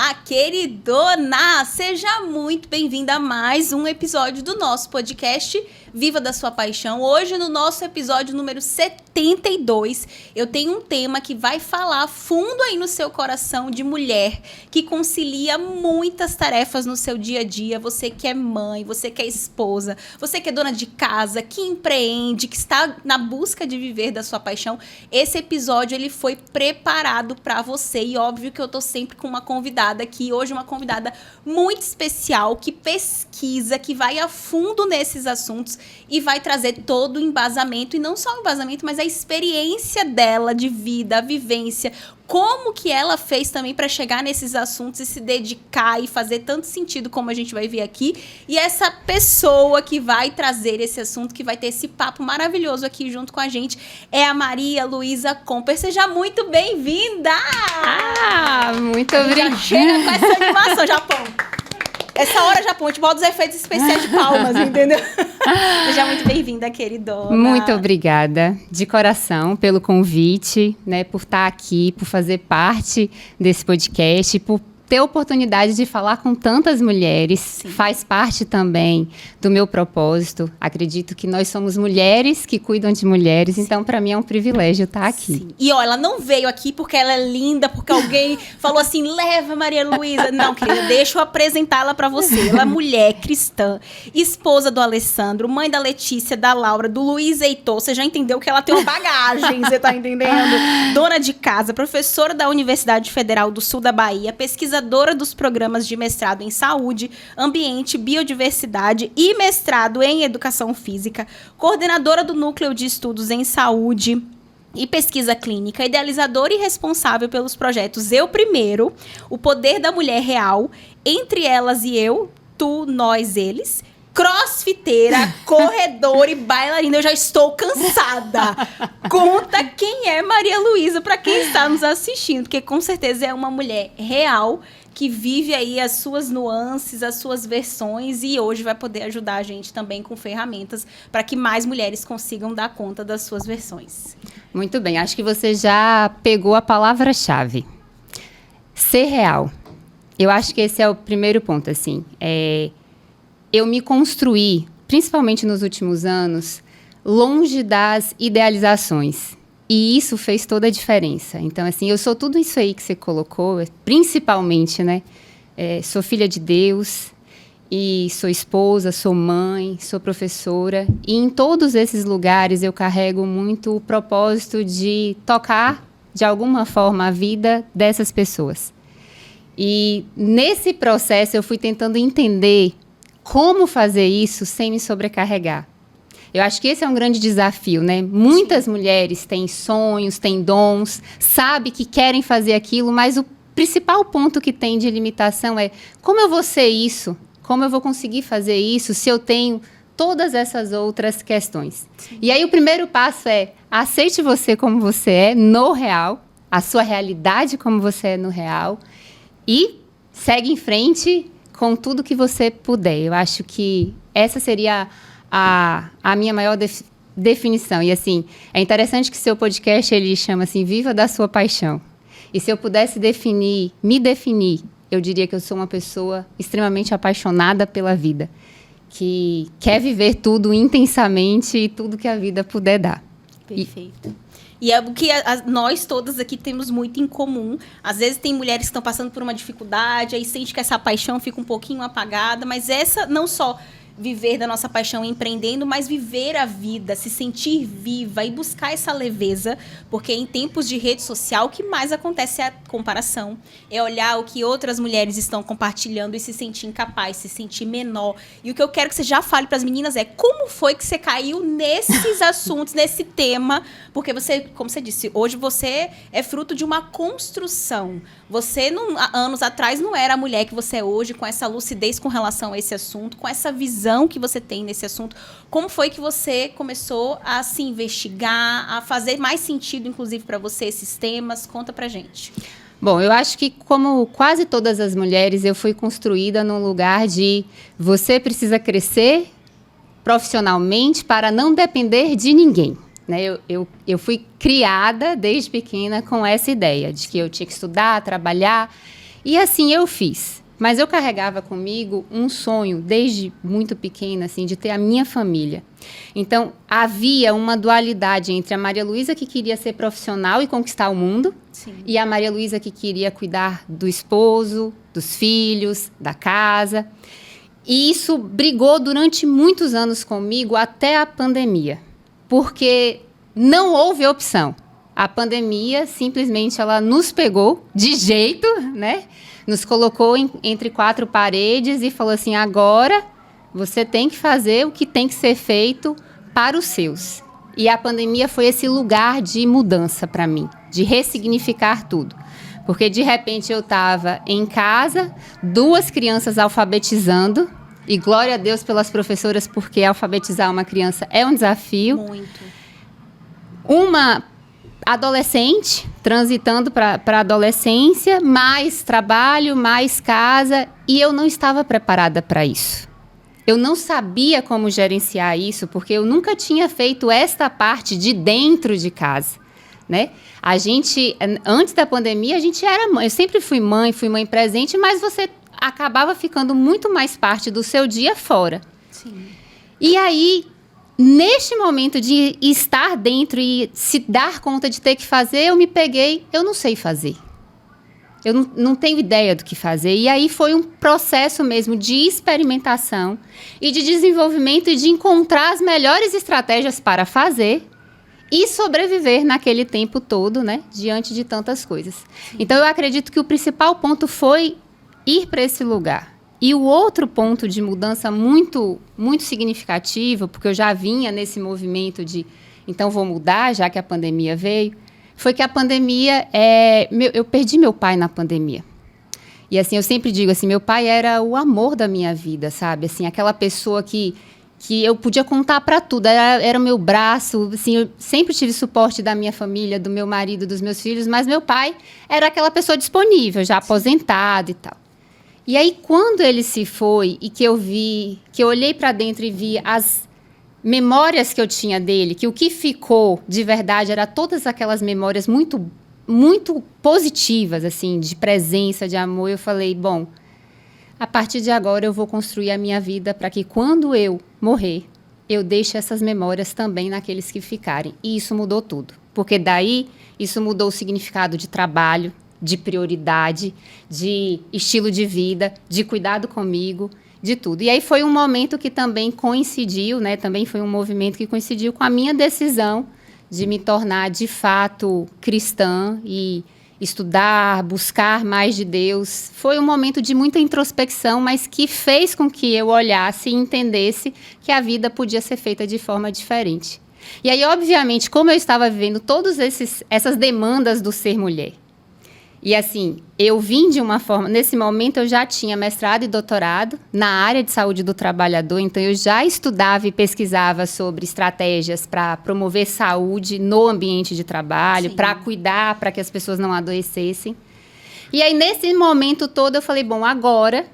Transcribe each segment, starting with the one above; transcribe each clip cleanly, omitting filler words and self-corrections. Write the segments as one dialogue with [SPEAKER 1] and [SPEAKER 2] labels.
[SPEAKER 1] Olá, queridona! Seja muito bem-vinda a mais um episódio do nosso podcast Viva da Sua Paixão. Hoje, no nosso episódio número 72, eu tenho um tema que vai falar fundo aí no seu coração de mulher que concilia muitas tarefas no seu dia a dia. Você que é mãe, você que é esposa, você que é dona de casa, que empreende, que está na busca de viver da sua paixão. Esse episódio, ele foi preparado para você e óbvio que eu tô sempre com uma convidada aqui, hoje uma convidada muito especial, que pesquisa, que vai a fundo nesses assuntos e vai trazer todo o embasamento, e não só o embasamento, mas a experiência dela de vida, a vivência, como que ela fez também para chegar nesses assuntos e se dedicar e fazer tanto sentido como a gente vai ver aqui. E essa pessoa que vai trazer esse assunto, que vai ter esse papo maravilhoso aqui junto com a gente, é a Maria Luísa Comper. Seja muito bem-vinda!
[SPEAKER 2] Muito obrigada.
[SPEAKER 1] Já chega com essa animação, Japão. Essa hora, Japão, a gente bota os efeitos especiais de palmas, entendeu? Seja muito bem-vinda, queridona.
[SPEAKER 2] Muito obrigada, de coração, pelo convite, né, por estar aqui, por fazer parte desse podcast, por ter a oportunidade de falar com tantas mulheres. Sim. Faz parte também do meu propósito. Acredito que nós somos mulheres que cuidam de mulheres, sim. Então para mim é um privilégio estar aqui.
[SPEAKER 1] Sim. E ó, ela não veio aqui porque ela é linda, porque alguém falou assim, leva Maria Luísa. Não, querida, deixa eu apresentá-la para você. Ela é mulher cristã, esposa do Alessandro, mãe da Letícia, da Laura, do Luiz Heitor. Você já entendeu que ela tem uma bagagem, você tá entendendo? Dona de casa, professora da Universidade Federal do Sul da Bahia, pesquisadora dos programas de mestrado em saúde, ambiente, biodiversidade e mestrado em educação física, coordenadora do Núcleo de Estudos em Saúde e Pesquisa Clínica, idealizadora e responsável pelos projetos Eu Primeiro, O Poder da Mulher Real, Entre Elas e Eu, Tu, Nós, Eles, crossfiteira, corredora e bailarina. Eu já estou cansada. Conta quem é Maria Luísa para quem está nos assistindo, porque com certeza é uma mulher real que vive aí as suas nuances, as suas versões, e hoje vai poder ajudar a gente também com ferramentas para que mais mulheres consigam dar conta das suas versões.
[SPEAKER 2] Muito bem, acho que você já pegou a palavra-chave. Ser real. Eu acho que esse é o primeiro ponto, assim. Eu me construí, principalmente nos últimos anos, longe das idealizações. E isso fez toda a diferença. Então, assim, eu sou tudo isso aí que você colocou, principalmente, né? Sou filha de Deus, e sou esposa, sou mãe, sou professora. E em todos esses lugares eu carrego muito o propósito de tocar, de alguma forma, a vida dessas pessoas. E nesse processo eu fui tentando entender como fazer isso sem me sobrecarregar. Eu acho que esse é um grande desafio, né? Muitas mulheres têm sonhos, têm dons, sabem que querem fazer aquilo, mas o principal ponto que tem de limitação é como eu vou ser isso? Como eu vou conseguir fazer isso se eu tenho todas essas outras questões? Sim. E aí o primeiro passo é aceite você como você é no real, a sua realidade como você é no real, e segue em frente com tudo que você puder. Eu acho que essa seria a minha maior definição. E, assim, é interessante que seu podcast, ele chama assim, Viva da Sua Paixão. E se eu pudesse me definir, eu diria que eu sou uma pessoa extremamente apaixonada pela vida, que quer viver tudo intensamente e tudo que a vida puder dar.
[SPEAKER 1] Perfeito. E é o que nós todas aqui temos muito em comum. Às vezes tem mulheres que estão passando por uma dificuldade, aí sente que essa paixão fica um pouquinho apagada, mas essa não só viver da nossa paixão empreendendo, mas viver a vida, se sentir viva e buscar essa leveza, porque em tempos de rede social o que mais acontece é a comparação, é olhar o que outras mulheres estão compartilhando e se sentir incapaz, se sentir menor. E o que eu quero que você já fale para as meninas é como foi que você caiu nesses assuntos, nesse tema, porque você, como você disse, hoje você é fruto de uma construção. Você, anos atrás, não era a mulher que você é hoje, com essa lucidez com relação a esse assunto, com essa visão que você tem nesse assunto. Como foi que você começou a se investigar, a fazer mais sentido, inclusive, para você esses temas? Conta pra gente.
[SPEAKER 2] Bom, eu acho que, como quase todas as mulheres, eu fui construída num lugar de você precisa crescer profissionalmente para não depender de ninguém. Né? Eu fui criada desde pequena com essa ideia de que eu tinha que estudar, trabalhar E assim eu fiz. Mas eu carregava comigo um sonho, desde muito pequena, assim, de ter a minha família. Então, havia uma dualidade entre a Maria Luísa, que queria ser profissional e conquistar o mundo, sim, e a Maria Luísa, que queria cuidar do esposo, dos filhos, da casa. E isso brigou durante muitos anos comigo, até a pandemia. Porque não houve opção. A pandemia, simplesmente, ela nos pegou de jeito, né? Nos colocou entre quatro paredes e falou assim, agora você tem que fazer o que tem que ser feito para os seus. E a pandemia foi esse lugar de mudança para mim, de ressignificar tudo. Porque, de repente, eu estava em casa, 2 crianças alfabetizando, e glória a Deus pelas professoras, porque alfabetizar uma criança é um desafio.
[SPEAKER 1] Muito.
[SPEAKER 2] Uma adolescente, transitando para a adolescência, mais trabalho, mais casa, e eu não estava preparada para isso. Eu não sabia como gerenciar isso, porque eu nunca tinha feito esta parte de dentro de casa, né? A gente, antes da pandemia, a gente era mãe. Eu sempre fui mãe presente, mas você acabava ficando muito mais parte do seu dia fora.
[SPEAKER 1] Sim.
[SPEAKER 2] E aí, neste momento de estar dentro e se dar conta de ter que fazer, eu me peguei, eu não sei fazer. Eu não tenho ideia do que fazer. E aí foi um processo mesmo de experimentação e de desenvolvimento e de encontrar as melhores estratégias para fazer e sobreviver naquele tempo todo, né, diante de tantas coisas. Sim. Então, eu acredito que o principal ponto foi ir para esse lugar. E o outro ponto de mudança muito, muito significativo, porque eu já vinha nesse movimento de, então vou mudar, já que a pandemia veio, foi que a pandemia, eu perdi meu pai na pandemia. E assim, eu sempre digo assim, meu pai era o amor da minha vida, sabe? Assim, aquela pessoa que eu podia contar para tudo, era o meu braço, assim, eu sempre tive suporte da minha família, do meu marido, dos meus filhos, mas meu pai era aquela pessoa disponível, já aposentado e tal. E aí, quando ele se foi e que eu olhei para dentro e vi as memórias que eu tinha dele, que o que ficou de verdade era todas aquelas memórias muito, muito positivas, assim, de presença, de amor, eu falei, bom, a partir de agora eu vou construir a minha vida para que quando eu morrer, eu deixe essas memórias também naqueles que ficarem. E isso mudou tudo, porque daí isso mudou o significado de trabalho, de prioridade, de estilo de vida, de cuidado comigo, de tudo. E aí foi um momento que também coincidiu, né? Também foi um movimento que coincidiu com a minha decisão de me tornar, de fato, cristã e estudar, buscar mais de Deus. Foi um momento de muita introspecção, mas que fez com que eu olhasse e entendesse que a vida podia ser feita de forma diferente. E aí, obviamente, como eu estava vivendo todas essas demandas do ser mulher, e assim, eu vim de uma forma... Nesse momento, eu já tinha mestrado e doutorado na área de saúde do trabalhador. Então, eu já estudava e pesquisava sobre estratégias para promover saúde no ambiente de trabalho, para cuidar, para que as pessoas não adoecessem. E aí, nesse momento todo, eu falei, bom, agora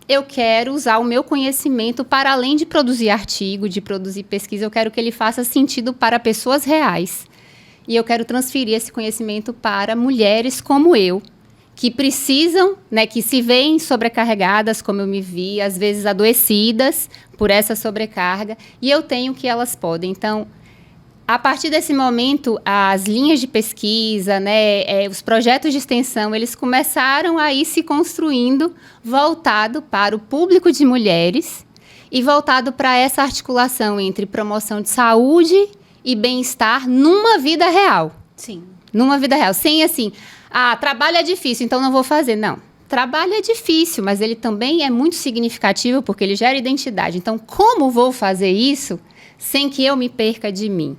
[SPEAKER 2] eu quero usar o meu conhecimento para além de produzir artigo, de produzir pesquisa, eu quero que ele faça sentido para pessoas reais. E eu quero transferir esse conhecimento para mulheres como eu, que precisam, né, que se veem sobrecarregadas, como eu me vi, às vezes adoecidas por essa sobrecarga, e eu tenho o que elas podem. Então, a partir desse momento, as linhas de pesquisa, né, os projetos de extensão, eles começaram a ir se construindo voltado para o público de mulheres e voltado para essa articulação entre promoção de saúde e bem-estar numa vida real.
[SPEAKER 1] Sim.
[SPEAKER 2] Numa vida real. Sem assim, trabalho é difícil, então não vou fazer. Não. Trabalho é difícil, mas ele também é muito significativo porque ele gera identidade. Então, como vou fazer isso sem que eu me perca de mim?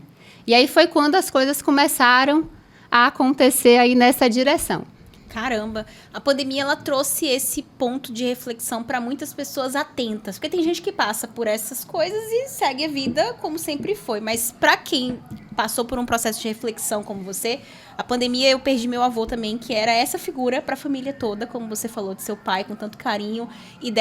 [SPEAKER 2] E aí foi quando as coisas começaram a acontecer aí nessa direção.
[SPEAKER 1] Caramba, a pandemia ela trouxe esse ponto de reflexão para muitas pessoas atentas, porque tem gente que passa por essas coisas e segue a vida como sempre foi, mas para quem passou por um processo de reflexão como você, a pandemia eu perdi meu avô também, que era essa figura para a família toda, como você falou, de seu pai com tanto carinho e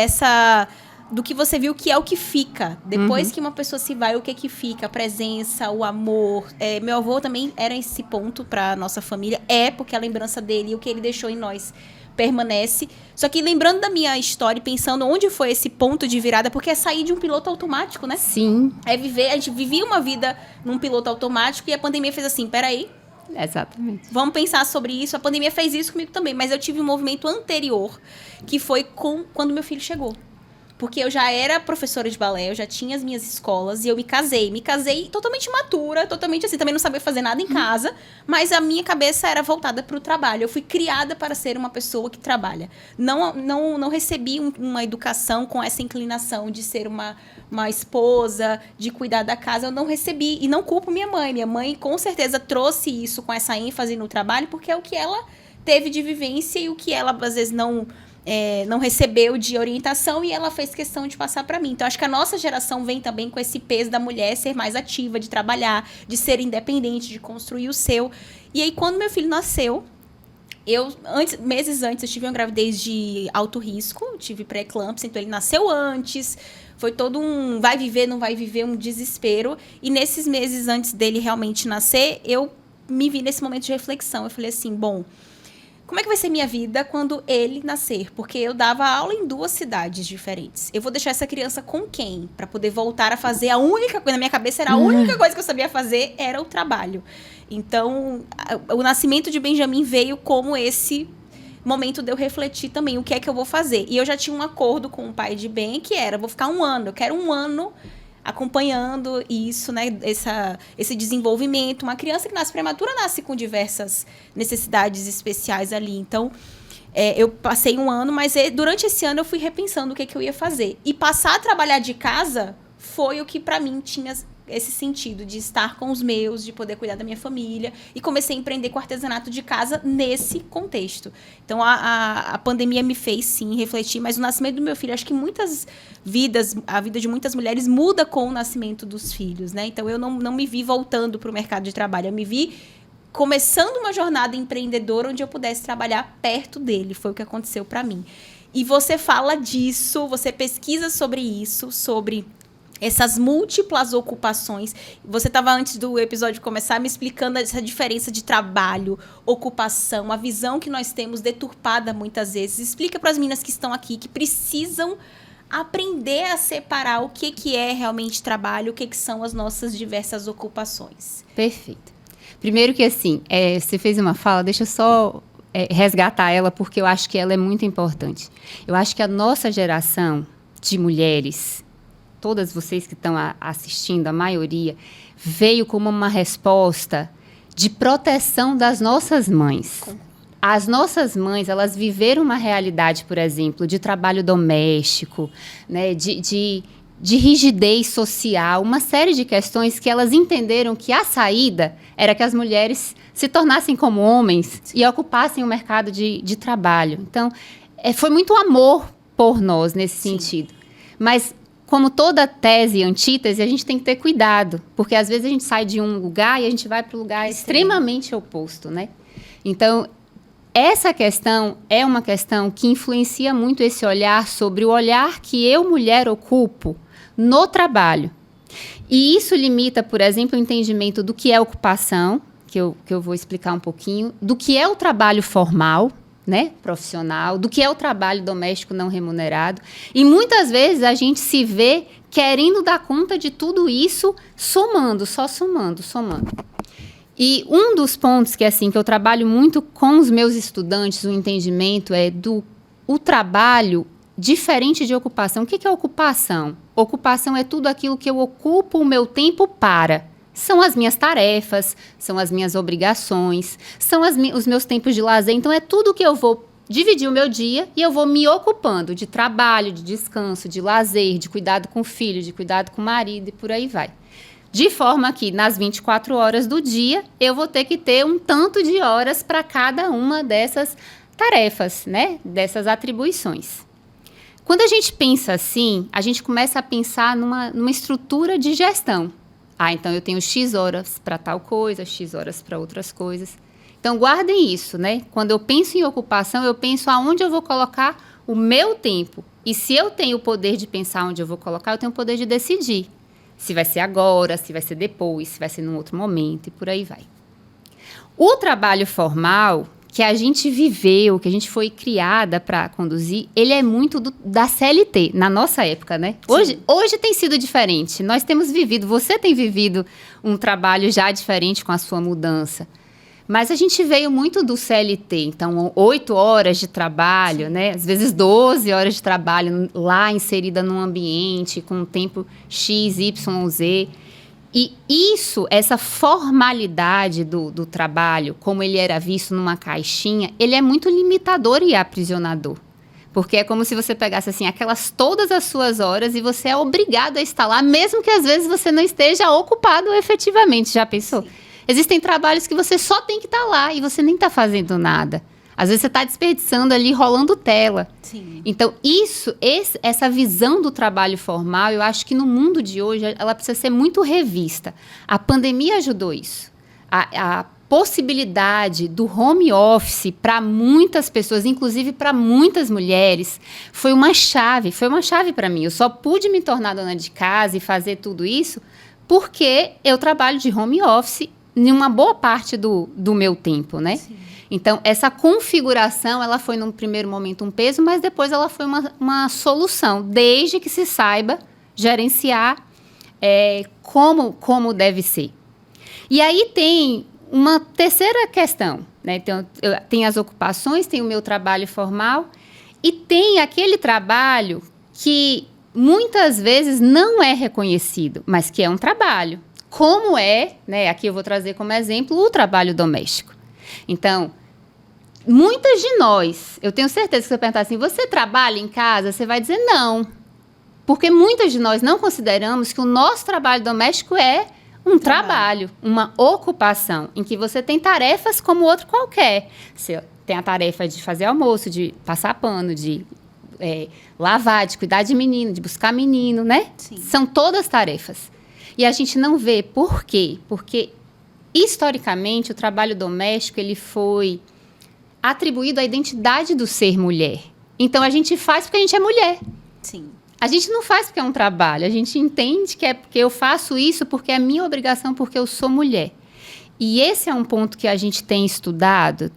[SPEAKER 1] do que você viu que é o que fica. Depois que uma pessoa se vai, o que é que fica? A presença, o amor. Meu avô também era esse ponto para nossa família. Porque a lembrança dele e o que ele deixou em nós permanece. Só que lembrando da minha história e pensando onde foi esse ponto de virada, porque é sair de um piloto automático, né?
[SPEAKER 2] Sim.
[SPEAKER 1] É viver, a gente vivia uma vida num piloto automático e a pandemia fez assim, peraí,
[SPEAKER 2] Exatamente.
[SPEAKER 1] vamos pensar sobre isso. A pandemia fez isso comigo também, mas eu tive um movimento anterior, que foi quando meu filho chegou. Porque eu já era professora de balé, eu já tinha as minhas escolas e eu me casei. Me casei totalmente imatura, totalmente assim, também não sabia fazer nada em casa, mas a minha cabeça era voltada para o trabalho. Eu fui criada para ser uma pessoa que trabalha. Não recebi uma educação com essa inclinação de ser uma esposa, de cuidar da casa. Eu não recebi e não culpo minha mãe. Minha mãe com certeza trouxe isso com essa ênfase no trabalho, porque é o que ela teve de vivência e o que ela às vezes não recebeu de orientação e ela fez questão de passar para mim. Então, acho que a nossa geração vem também com esse peso da mulher ser mais ativa, de trabalhar, de ser independente, de construir o seu. E aí, quando meu filho nasceu, meses antes, eu tive uma gravidez de alto risco, tive pré-eclâmpsia, então ele nasceu antes, foi todo um vai viver, não vai viver, um desespero. E nesses meses antes dele realmente nascer, eu me vi nesse momento de reflexão. Eu falei assim, bom, como é que vai ser minha vida quando ele nascer? Porque eu dava aula em 2 cidades diferentes. Eu vou deixar essa criança com quem? Para poder voltar a fazer a única coisa, na minha cabeça era a única coisa que eu sabia fazer, era o trabalho. Então, o nascimento de Benjamin veio como esse momento de eu refletir também o que é que eu vou fazer. E eu já tinha um acordo com o pai de bem, que era, vou ficar 1 ano, eu quero 1 ano acompanhando isso, né, esse desenvolvimento. Uma criança que nasce prematura nasce com diversas necessidades especiais ali. Então, eu passei 1 ano, mas durante esse ano eu fui repensando o que eu ia fazer. E passar a trabalhar de casa foi o que, para mim, tinha esse sentido de estar com os meus, de poder cuidar da minha família. E comecei a empreender com artesanato de casa nesse contexto. Então, a pandemia me fez, sim, refletir. Mas o nascimento do meu filho, acho que a vida de muitas mulheres muda com o nascimento dos filhos, né? Então, eu não me vi voltando para o mercado de trabalho. Eu me vi começando uma jornada empreendedora onde eu pudesse trabalhar perto dele. Foi o que aconteceu para mim. E você fala disso, você pesquisa sobre isso, sobre essas múltiplas ocupações. Você estava, antes do episódio começar, me explicando essa diferença de trabalho, ocupação, a visão que nós temos deturpada muitas vezes. Explica para as meninas que estão aqui, que precisam aprender a separar o que é realmente trabalho, o que são as nossas diversas ocupações.
[SPEAKER 2] Perfeito. Primeiro que, assim, você fez uma fala, deixa eu só resgatar ela, porque eu acho que ela é muito importante. Eu acho que a nossa geração de mulheres, todas vocês que estão assistindo, a maioria, veio como uma resposta de proteção das nossas mães. As nossas mães, elas viveram uma realidade, por exemplo, de trabalho doméstico, né, de rigidez social, uma série de questões que elas entenderam que a saída era que as mulheres se tornassem como homens e ocupassem o mercado de trabalho. Então, foi muito amor por nós nesse sentido. Mas, como toda tese e antítese, a gente tem que ter cuidado, porque às vezes a gente sai de um lugar e a gente vai para o lugar extremamente oposto, né? Então, essa questão é uma questão que influencia muito esse olhar sobre o olhar que eu, mulher, ocupo no trabalho. E isso limita, por exemplo, o entendimento do que é ocupação, que eu vou explicar um pouquinho, do que é o trabalho formal, né, profissional, do que é o trabalho doméstico não remunerado. E muitas vezes a gente se vê querendo dar conta de tudo isso, somando. E um dos pontos que eu trabalho muito com os meus estudantes, o entendimento é o trabalho diferente de ocupação. O que é ocupação? Ocupação é tudo aquilo que eu ocupo o meu tempo para. São as minhas tarefas, são as minhas obrigações, são os meus tempos de lazer. Então, é tudo que eu vou dividir o meu dia e eu vou me ocupando de trabalho, de descanso, de lazer, de cuidado com o filho, de cuidado com o marido e por aí vai. De forma que, nas 24 horas do dia, eu vou ter que ter um tanto de horas para cada uma dessas tarefas, né? Dessas atribuições. Quando a gente pensa assim, a gente começa a pensar numa estrutura de gestão. Então eu tenho X horas para tal coisa, X horas para outras coisas. Então, guardem isso, né? Quando eu penso em ocupação, eu penso aonde eu vou colocar o meu tempo. E se eu tenho o poder de pensar onde eu vou colocar, eu tenho o poder de decidir. Se vai ser agora, se vai ser depois, se vai ser num outro momento e por aí vai. O trabalho formal, que a gente viveu, que a gente foi criada para conduzir, ele é muito da CLT, na nossa época, né? Hoje tem sido diferente. Nós temos vivido, você tem vivido um trabalho já diferente com a sua mudança. Mas a gente veio muito do CLT, então 8 horas de trabalho, né? Às vezes 12 horas de trabalho lá inserida num ambiente com um tempo X, Y, Z. E isso, essa formalidade do trabalho, como ele era visto numa caixinha, ele é muito limitador e aprisionador. Porque é como se você pegasse assim, todas as suas horas e você é obrigado a estar lá, mesmo que às vezes você não esteja ocupado efetivamente. Já pensou? Sim. Existem trabalhos que você só tem que estar lá e você nem está fazendo nada. Às vezes você está desperdiçando ali, rolando tela.
[SPEAKER 1] Sim.
[SPEAKER 2] Então, essa visão do trabalho formal, eu acho que no mundo de hoje, ela precisa ser muito revista. A pandemia ajudou isso. A possibilidade do home office para muitas pessoas, inclusive para muitas mulheres, foi uma chave para mim. Eu só pude me tornar dona de casa e fazer tudo isso porque eu trabalho de home office em uma boa parte do meu tempo, né? Sim. Então, essa configuração, ela foi, num primeiro momento, um peso, mas depois ela foi uma solução, desde que se saiba gerenciar como deve ser. E aí tem uma terceira questão, né? Tem as ocupações, tem o meu trabalho formal e tem aquele trabalho que muitas vezes não é reconhecido, mas que é um trabalho. Como né? Aqui eu vou trazer como exemplo o trabalho doméstico. Então, muitas de nós, eu tenho certeza que se eu perguntar assim, você trabalha em casa? Você vai dizer não. Porque muitas de nós não consideramos que o nosso trabalho doméstico é um trabalho, uma ocupação, em que você tem tarefas como outro qualquer. Você tem a tarefa de fazer almoço, de passar pano, de lavar, de cuidar de menino, de buscar menino, né? Sim. São todas tarefas. E a gente não vê por quê? Porque, historicamente, o trabalho doméstico ele foi atribuído à identidade do ser mulher. Então, a gente faz porque a gente é mulher.
[SPEAKER 1] Sim.
[SPEAKER 2] A gente não faz porque é um trabalho. A gente entende que é porque eu faço isso porque é minha obrigação, porque eu sou mulher. E esse é um ponto que a gente tem estudado.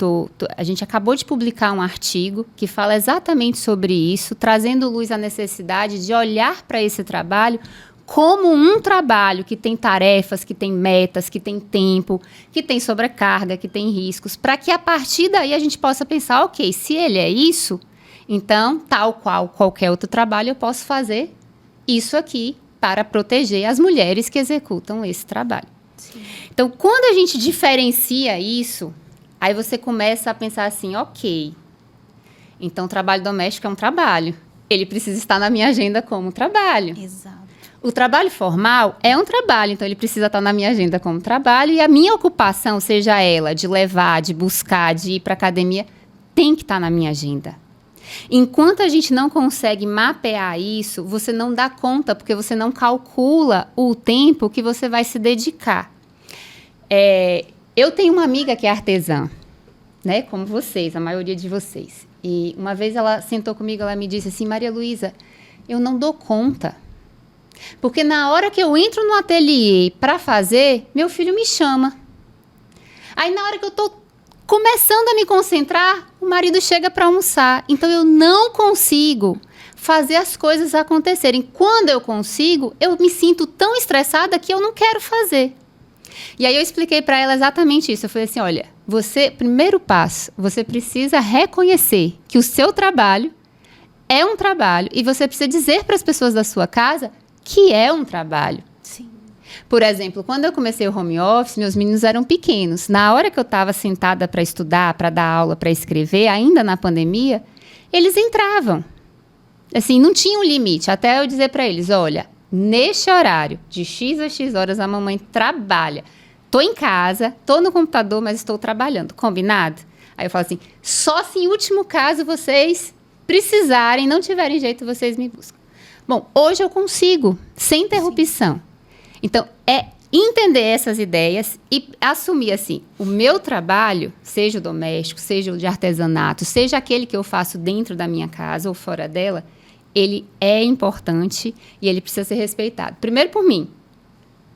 [SPEAKER 2] A gente acabou de publicar um artigo que fala exatamente sobre isso, trazendo luz à necessidade de olhar para esse trabalho como um trabalho que tem tarefas, que tem metas, que tem tempo, que tem sobrecarga, que tem riscos, para que a partir daí a gente possa pensar, ok, se ele é isso, então, tal qual qualquer outro trabalho, eu posso fazer isso aqui para proteger as mulheres que executam esse trabalho. Sim. Então, quando a gente diferencia isso, aí você começa a pensar assim, ok, então o trabalho doméstico é um trabalho, ele precisa estar na minha agenda como trabalho.
[SPEAKER 1] Exato.
[SPEAKER 2] O trabalho formal é um trabalho, então ele precisa estar na minha agenda como trabalho e a minha ocupação, seja ela de levar, de buscar, de ir para a academia, tem que estar na minha agenda. Enquanto a gente não consegue mapear isso, você não dá conta, porque você não calcula o tempo que você vai se dedicar. Eu tenho uma amiga que é artesã, né, como vocês, a maioria de vocês. E uma vez ela sentou comigo, ela me disse assim, Maria Luísa, eu não dou conta. Porque na hora que eu entro no ateliê para fazer, meu filho me chama. Aí na hora que eu estou começando a me concentrar, o marido chega para almoçar. Então eu não consigo fazer as coisas acontecerem. Quando eu consigo, eu me sinto tão estressada que eu não quero fazer. E aí eu expliquei para ela exatamente isso. Eu falei assim, olha, primeiro passo, você precisa reconhecer que o seu trabalho é um trabalho e você precisa dizer para as pessoas da sua casa que é um trabalho.
[SPEAKER 1] Sim.
[SPEAKER 2] Por exemplo, quando eu comecei o home office, meus meninos eram pequenos. Na hora que eu estava sentada para estudar, para dar aula, para escrever, ainda na pandemia, eles entravam. Assim, não tinha um limite. Até eu dizer para eles, olha, neste horário, de X a X horas, a mamãe trabalha. Estou em casa, estou no computador, mas estou trabalhando. Combinado? Aí eu falo assim, só se em último caso vocês precisarem, não tiverem jeito, vocês me buscam. Bom, hoje eu consigo, sem interrupção. Sim. Então, é entender essas ideias e assumir assim, o meu trabalho, seja o doméstico, seja o de artesanato, seja aquele que eu faço dentro da minha casa ou fora dela, ele é importante e ele precisa ser respeitado. Primeiro por mim,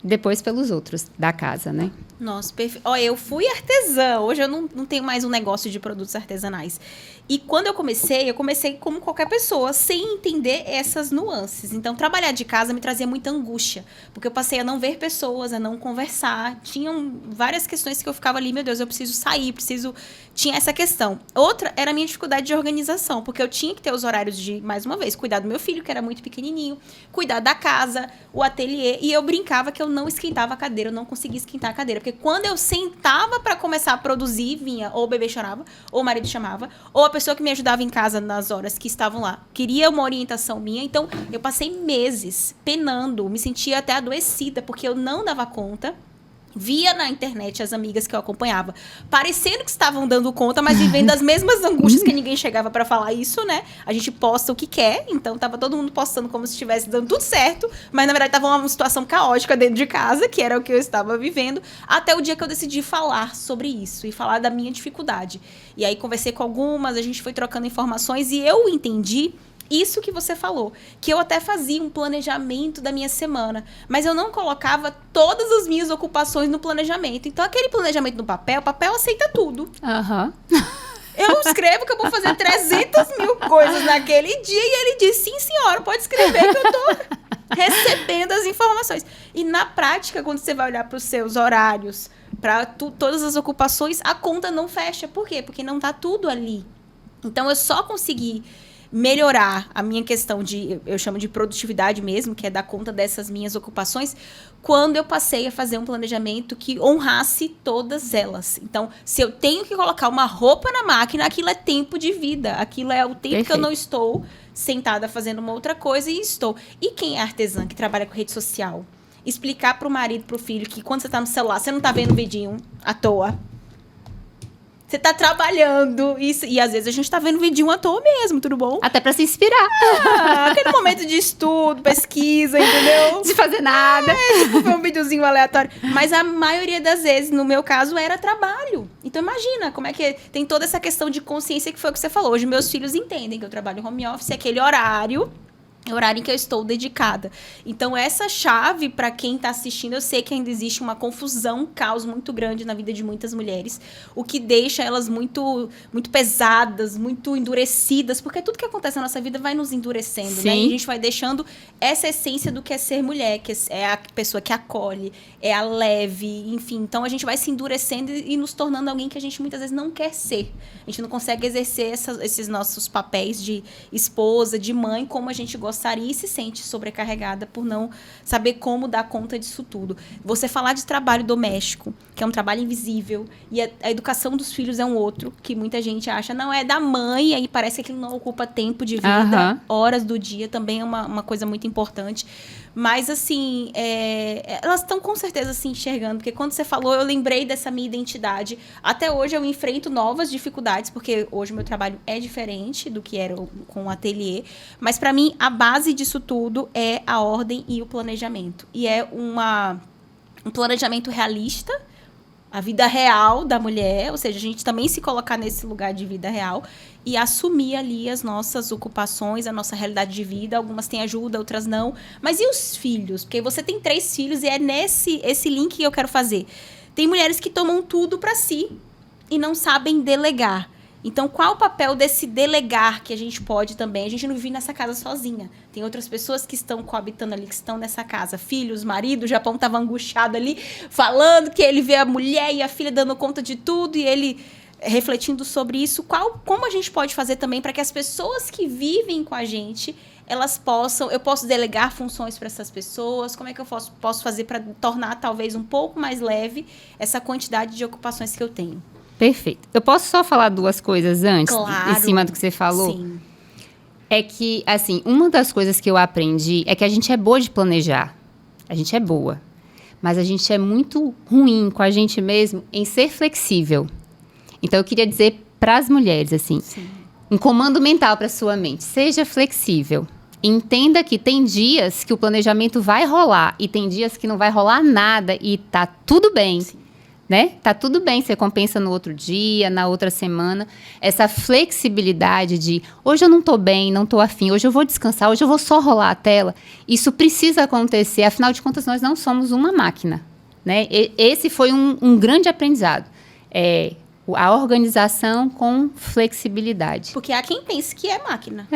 [SPEAKER 2] depois pelos outros da casa, né?
[SPEAKER 1] Nossa, perfeito. Ó, eu fui artesã. Hoje eu não tenho mais um negócio de produtos artesanais. E quando eu comecei como qualquer pessoa, sem entender essas nuances. Então, trabalhar de casa me trazia muita angústia. Porque eu passei a não ver pessoas, a não conversar. Tinham várias questões que eu ficava ali, meu Deus, eu preciso sair, Tinha essa questão. Outra era a minha dificuldade de organização. Porque eu tinha que ter os horários de, mais uma vez, cuidar do meu filho, que era muito pequenininho. Cuidar da casa, o ateliê. E eu brincava que eu não esquentava a cadeira, eu não conseguia esquentar a cadeira. Porque quando eu sentava para começar a produzir, vinha ou o bebê chorava, ou o marido chamava, ou a pessoa que me ajudava em casa nas horas que estavam lá queria uma orientação minha. Então, eu passei meses penando, me sentia até adoecida, porque eu não dava conta. Via na internet as amigas que eu acompanhava, parecendo que estavam dando conta, mas vivendo as mesmas angústias que ninguém chegava pra falar isso, né? A gente posta o que quer, então tava todo mundo postando como se estivesse dando tudo certo, mas na verdade tava uma situação caótica dentro de casa, que era o que eu estava vivendo, até o dia que eu decidi falar sobre isso e falar da minha dificuldade. E aí conversei com algumas, a gente foi trocando informações e eu entendi isso que você falou, que eu até fazia um planejamento da minha semana, mas eu não colocava todas as minhas ocupações no planejamento. Então, aquele planejamento no papel, o papel aceita tudo. Eu escrevo que eu vou fazer 300 mil coisas naquele dia e ele diz, sim, senhora, pode escrever que eu tô recebendo as informações. E na prática, quando você vai olhar para os seus horários, para todas as ocupações, a conta não fecha. Por quê? Porque não tá tudo ali. Então, eu só consegui melhorar a minha questão de, eu chamo de produtividade mesmo, que é dar conta dessas minhas ocupações, quando eu passei a fazer um planejamento que honrasse todas elas. Então, se eu tenho que colocar uma roupa na máquina, aquilo é tempo de vida, aquilo é o tempo que eu não estou sentada fazendo uma outra coisa e estou. E quem é artesã, que trabalha com rede social? Explicar pro marido, pro filho, que quando você tá no celular, você não tá vendo vidinho à toa. Você tá trabalhando, e às vezes a gente tá vendo vidinho à toa mesmo, tudo bom?
[SPEAKER 2] Até pra se inspirar.
[SPEAKER 1] Aquele momento de estudo, pesquisa, entendeu?
[SPEAKER 2] De fazer nada.
[SPEAKER 1] Tipo, foi um videozinho aleatório. Mas a maioria das vezes, no meu caso, era trabalho. Então imagina como é que tem toda essa questão de consciência que foi o que você falou. Hoje meus filhos entendem que eu trabalho home office, é aquele horário em que eu estou dedicada. Então, essa chave, para quem está assistindo, eu sei que ainda existe uma confusão, um caos muito grande na vida de muitas mulheres, o que deixa elas muito, muito pesadas, muito endurecidas, porque tudo que acontece na nossa vida vai nos endurecendo, né? E a gente vai deixando essa essência do que é ser mulher, que é a pessoa que acolhe, é a leve, enfim. Então, a gente vai se endurecendo e nos tornando alguém que a gente muitas vezes não quer ser. A gente não consegue exercer esses nossos papéis de esposa, de mãe, como a gente gostaria e se sente sobrecarregada por não saber como dar conta disso tudo. Você falar de trabalho doméstico, que é um trabalho invisível, e a educação dos filhos é um outro, que muita gente acha, não, é da mãe, e aí parece que aquilo não ocupa tempo de vida, horas do dia, também é uma coisa muito importante. Mas, assim, elas estão com certeza se enxergando, porque quando você falou, eu lembrei dessa minha identidade. Até hoje eu enfrento novas dificuldades, porque hoje o meu trabalho é diferente do que era com o ateliê. Mas, para mim, a base disso tudo é a ordem e o planejamento. E é um planejamento realista, a vida real da mulher, ou seja, a gente também se colocar nesse lugar de vida real e assumir ali as nossas ocupações, a nossa realidade de vida. Algumas têm ajuda, outras não. Mas e os filhos? Porque você tem 3 filhos e é esse link que eu quero fazer. Tem mulheres que tomam tudo para si e não sabem delegar. Então, qual o papel desse delegar que a gente pode também? A gente não vive nessa casa sozinha. Tem outras pessoas que estão coabitando ali, que estão nessa casa. Filhos, marido, o Japão estava angustiado ali, falando que ele vê a mulher e a filha dando conta de tudo, e ele refletindo sobre isso. Como a gente pode fazer também para que as pessoas que vivem com a gente, eu posso delegar funções para essas pessoas? Como é que eu posso fazer para tornar talvez um pouco mais leve essa quantidade de ocupações que eu tenho?
[SPEAKER 2] Perfeito. Eu posso só falar 2 coisas antes,
[SPEAKER 1] claro,
[SPEAKER 2] em cima do que você falou?
[SPEAKER 1] Sim.
[SPEAKER 2] É que, assim, uma das coisas que eu aprendi é que a gente é boa de planejar. A gente é boa. Mas a gente é muito ruim com a gente mesmo em ser flexível. Então, eu queria dizer para as mulheres, assim, um comando mental para sua mente. Seja flexível. Entenda que tem dias que o planejamento vai rolar e tem dias que não vai rolar nada e tá tudo bem. Sim. Né? Tá tudo bem, você compensa no outro dia, na outra semana. Essa flexibilidade de hoje eu não tô bem, não tô afim, hoje eu vou descansar, hoje eu vou só rolar a tela. Isso precisa acontecer, afinal de contas nós não somos uma máquina. né? Esse foi um grande aprendizado. A organização com flexibilidade.
[SPEAKER 1] Porque há quem pense que é máquina.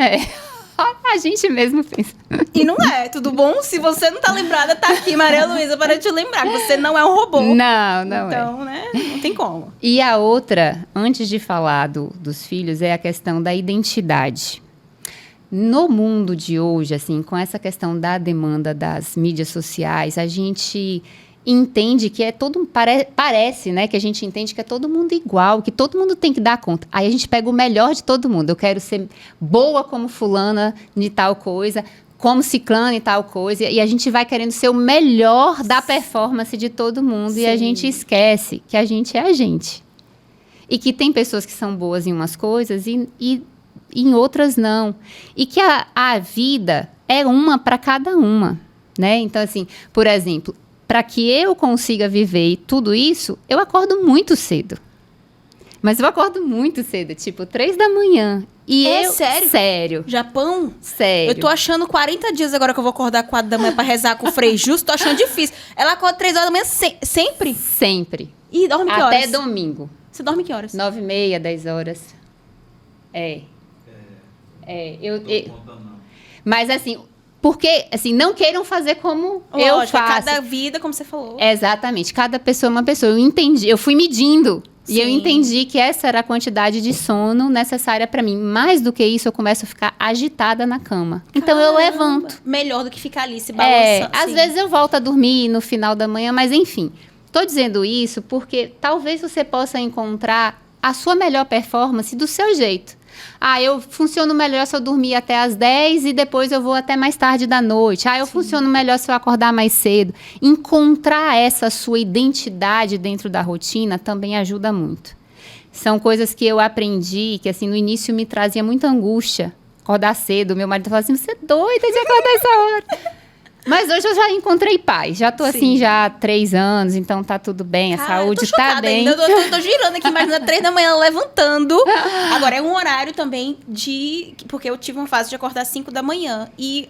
[SPEAKER 2] A gente mesmo pensa.
[SPEAKER 1] E não é, tudo bom? Se você não tá lembrada, tá aqui, Maria Luísa, para te lembrar que você não é um robô.
[SPEAKER 2] Não
[SPEAKER 1] então, né, não tem como.
[SPEAKER 2] E a outra, antes de falar dos filhos, é a questão da identidade. No mundo de hoje, assim, com essa questão da demanda das mídias sociais, a gente entende que parece, né, que a gente entende que é todo mundo igual, que todo mundo tem que dar conta. Aí a gente pega o melhor de todo mundo. Eu quero ser boa como fulana de tal coisa, como ciclana e tal coisa, e a gente vai querendo ser o melhor da performance de todo mundo. Sim. E a gente esquece que a gente é a gente. E que tem pessoas que são boas em umas coisas e em outras não. E que a vida é uma para cada uma, né? Então, assim, por exemplo, para que eu consiga viver tudo isso, eu acordo muito cedo. Mas eu acordo muito cedo, tipo 3 da manhã. E
[SPEAKER 1] sério?
[SPEAKER 2] Sério.
[SPEAKER 1] Japão?
[SPEAKER 2] Sério.
[SPEAKER 1] Eu tô achando 40 dias agora que eu vou acordar 4 da manhã pra rezar com o Frei Justo, tô achando difícil. Ela acorda 3 horas da manhã sempre?
[SPEAKER 2] Sempre.
[SPEAKER 1] E dorme que horas?
[SPEAKER 2] Até domingo.
[SPEAKER 1] Você dorme que horas?
[SPEAKER 2] 9h30, 10 horas. Mas assim, porque assim, não queiram fazer como eu faço.
[SPEAKER 1] Cada vida, como você falou.
[SPEAKER 2] Exatamente, cada pessoa é uma pessoa. Eu entendi, eu fui medindo. Sim. E eu entendi que essa era a quantidade de sono necessária para mim. Mais do que isso, eu começo a ficar agitada na cama. Então, eu levanto.
[SPEAKER 1] Melhor do que ficar ali se balançando.
[SPEAKER 2] Às vezes eu volto a dormir no final da manhã, mas enfim. Estou dizendo isso porque talvez você possa encontrar a sua melhor performance do seu jeito. Eu funciono melhor se eu dormir até às 10 e depois eu vou até mais tarde da noite. Eu Sim. funciono melhor se eu acordar mais cedo. Encontrar essa sua identidade dentro da rotina também ajuda muito. São coisas que eu aprendi, que assim, no início me trazia muita angústia. Acordar cedo, meu marido falava assim, você é doida de acordar essa hora. Mas hoje eu já encontrei paz. Já tô assim, já há 3 anos, então tá tudo bem, a saúde tá bem.
[SPEAKER 1] Eu tô girando aqui, imaginando 3 da manhã levantando. Agora, é um horário também porque eu tive uma fase de acordar 5 da manhã. E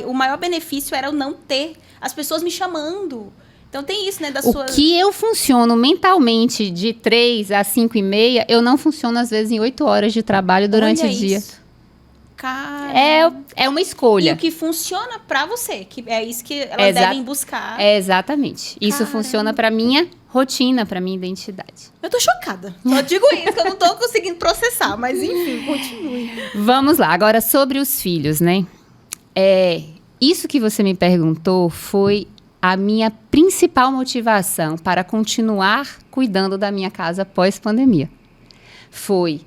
[SPEAKER 1] o maior benefício era eu não ter as pessoas me chamando. Então tem isso, né?
[SPEAKER 2] O que eu funciono mentalmente de 3 a 5h30, eu não funciono às vezes em 8 horas de trabalho durante o dia.
[SPEAKER 1] Cara.
[SPEAKER 2] É uma escolha.
[SPEAKER 1] E o que funciona pra você, que é isso que elas devem buscar.
[SPEAKER 2] Exatamente. Isso funciona pra minha rotina, pra minha identidade.
[SPEAKER 1] Eu tô chocada. Só digo isso, que eu não tô conseguindo processar, mas enfim, continue.
[SPEAKER 2] Vamos lá, agora sobre os filhos, né? Isso que você me perguntou foi a minha principal motivação para continuar cuidando da minha casa pós-pandemia. Foi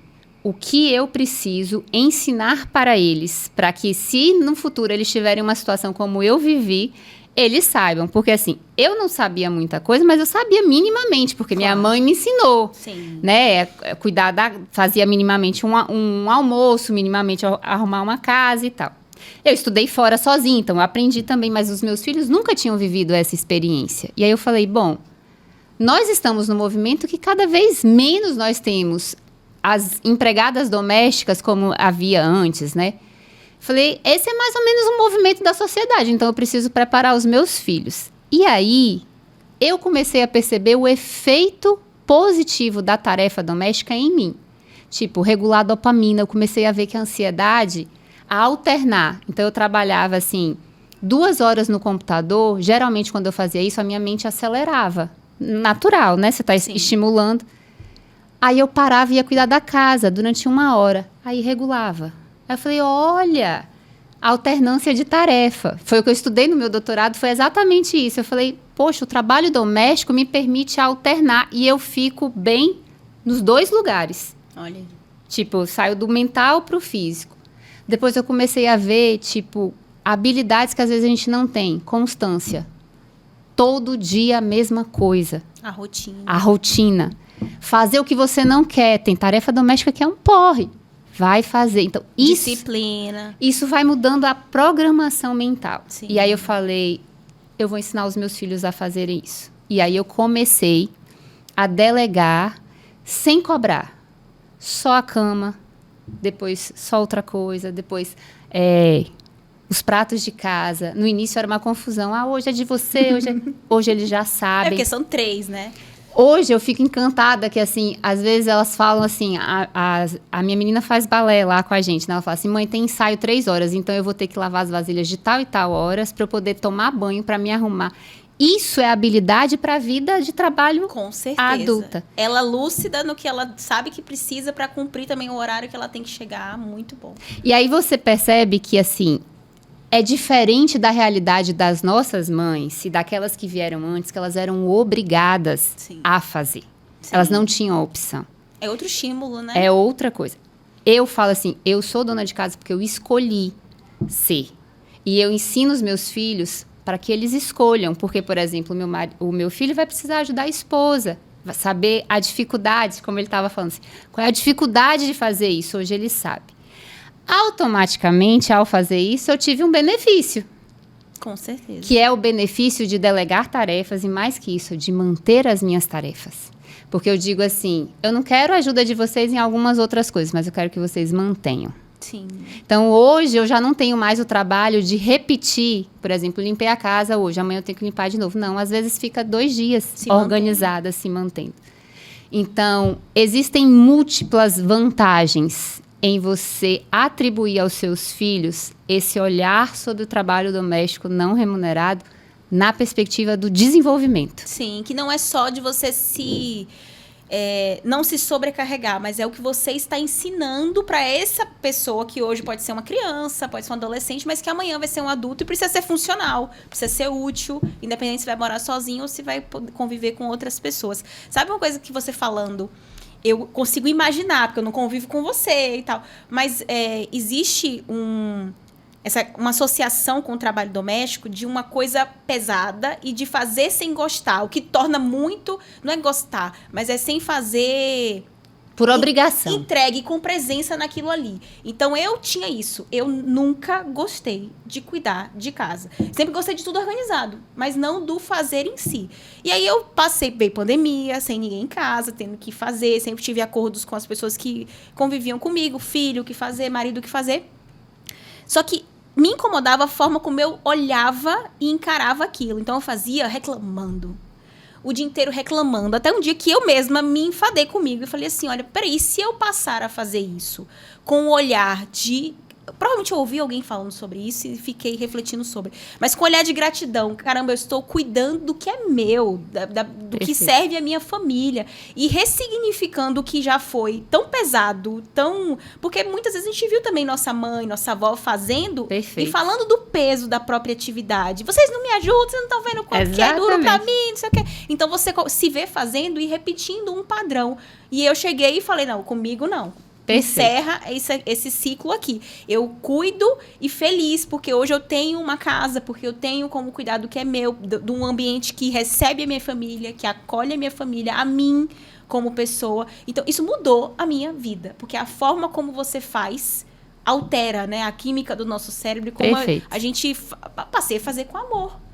[SPEAKER 2] o que eu preciso ensinar para eles, para que se no futuro eles tiverem uma situação como eu vivi, eles saibam. Porque assim, eu não sabia muita coisa, mas eu sabia minimamente, porque minha mãe me ensinou.
[SPEAKER 1] Sim.
[SPEAKER 2] Né? Fazia minimamente um almoço, minimamente arrumar uma casa e tal. Eu estudei fora sozinha, então eu aprendi também, mas os meus filhos nunca tinham vivido essa experiência. E aí eu falei, bom, nós estamos no movimento que cada vez menos nós temos as empregadas domésticas como havia antes, né? Falei, esse é mais ou menos um movimento da sociedade, então eu preciso preparar os meus filhos. E aí, eu comecei a perceber o efeito positivo da tarefa doméstica em mim. Tipo, regular a dopamina, eu comecei a ver que a ansiedade, a alternar. Então, eu trabalhava, assim, 2 horas no computador, geralmente quando eu fazia isso, a minha mente acelerava. Natural, né? Você está estimulando. Aí eu parava e ia cuidar da casa durante 1 hora. Aí regulava. Aí eu falei, olha, alternância de tarefa. Foi o que eu estudei no meu doutorado, foi exatamente isso. Eu falei, poxa, o trabalho doméstico me permite alternar e eu fico bem nos 2 lugares.
[SPEAKER 1] Olha.
[SPEAKER 2] Tipo, eu saio do mental para o físico. Depois eu comecei a ver, tipo, habilidades que às vezes a gente não tem. Constância. Todo dia a mesma coisa.
[SPEAKER 1] A rotina.
[SPEAKER 2] A rotina. Fazer o que você não quer. Tem tarefa doméstica que é um porre. Vai fazer. Então,
[SPEAKER 1] disciplina.
[SPEAKER 2] Isso vai mudando a programação mental.
[SPEAKER 1] Sim.
[SPEAKER 2] E aí eu falei, eu vou ensinar os meus filhos a fazerem isso. E aí eu comecei a delegar sem cobrar. Só a cama, depois só outra coisa, depois os pratos de casa. No início era uma confusão. Hoje é de você, hoje eles já sabem.
[SPEAKER 1] Porque são 3, né?
[SPEAKER 2] Hoje eu fico encantada que, assim, às vezes elas falam assim, a minha menina faz balé lá com a gente, né? Ela fala assim, mãe, tem ensaio 3 horas, então eu vou ter que lavar as vasilhas de tal e tal horas para eu poder tomar banho, para me arrumar. Isso é habilidade para a vida de trabalho
[SPEAKER 1] com certeza.
[SPEAKER 2] Adulta.
[SPEAKER 1] Ela lúcida no que ela sabe que precisa para cumprir também o horário que ela tem que chegar, muito bom.
[SPEAKER 2] E aí você percebe que, assim, é diferente da realidade das nossas mães e daquelas que vieram antes, que elas eram obrigadas a fazer. Sim. Elas não tinham opção.
[SPEAKER 1] É outro estímulo, né?
[SPEAKER 2] É outra coisa. Eu falo assim, eu sou dona de casa porque eu escolhi ser. E eu ensino os meus filhos para que eles escolham. Porque, por exemplo, o meu filho vai precisar ajudar a esposa, vai saber a dificuldade, como ele estava falando assim, qual é a dificuldade de fazer isso? Hoje ele sabe. Automaticamente, ao fazer isso, eu tive um benefício.
[SPEAKER 1] Com certeza.
[SPEAKER 2] Que é o benefício de delegar tarefas e, mais que isso, de manter as minhas tarefas. Porque eu digo assim, eu não quero a ajuda de vocês em algumas outras coisas, mas eu quero que vocês mantenham.
[SPEAKER 1] Sim.
[SPEAKER 2] Então, hoje, eu já não tenho mais o trabalho de repetir. Por exemplo, limpei a casa hoje, amanhã eu tenho que limpar de novo. Não, às vezes fica 2 dias organizada, se mantendo. Então, existem múltiplas vantagens em você atribuir aos seus filhos esse olhar sobre o trabalho doméstico não remunerado na perspectiva do desenvolvimento.
[SPEAKER 1] Sim, que não é só de você não se sobrecarregar, mas é o que você está ensinando para essa pessoa que hoje pode ser uma criança, pode ser um adolescente, mas que amanhã vai ser um adulto e precisa ser funcional, precisa ser útil, independente se vai morar sozinho ou se vai conviver com outras pessoas. Sabe uma coisa que você falando... Eu consigo imaginar, porque eu não convivo com você e tal. Mas existe uma associação com o trabalho doméstico de uma coisa pesada e de fazer sem gostar. O que torna muito... Não é gostar, mas é sem fazer...
[SPEAKER 2] Por obrigação.
[SPEAKER 1] Entregue com presença naquilo ali. Então, eu tinha isso. Eu nunca gostei de cuidar de casa. Sempre gostei de tudo organizado, mas não do fazer em si. E aí, eu passei bem pandemia, sem ninguém em casa, tendo que fazer. Sempre tive acordos com as pessoas que conviviam comigo. Filho, o que fazer, marido, o que fazer. Só que me incomodava a forma como eu olhava e encarava aquilo. Então, eu fazia reclamando. O dia inteiro reclamando, até um dia que eu mesma me enfadei comigo e falei assim, olha, peraí, se eu passar a fazer isso com o olhar de... Provavelmente eu ouvi alguém falando sobre isso e fiquei refletindo sobre. Mas com olhar de gratidão. Caramba, eu estou cuidando do que é meu, do que serve a minha família. E ressignificando o que já foi tão pesado, tão... Porque muitas vezes a gente viu também nossa mãe, nossa avó fazendo e falando do peso da própria atividade. Vocês não me ajudam, vocês não estão vendo quanto que é duro pra mim, não sei o quê. Então você se vê fazendo e repetindo um padrão. E eu cheguei e falei, não, comigo não. Encerra esse ciclo aqui. Eu cuido e feliz, porque hoje eu tenho uma casa, porque eu tenho como cuidar do que é meu, de um ambiente que recebe a minha família, que acolhe a minha família, a mim como pessoa. Então, isso mudou a minha vida, porque a forma como você faz altera, né, a química do nosso cérebro, como a gente passei a fazer com amor.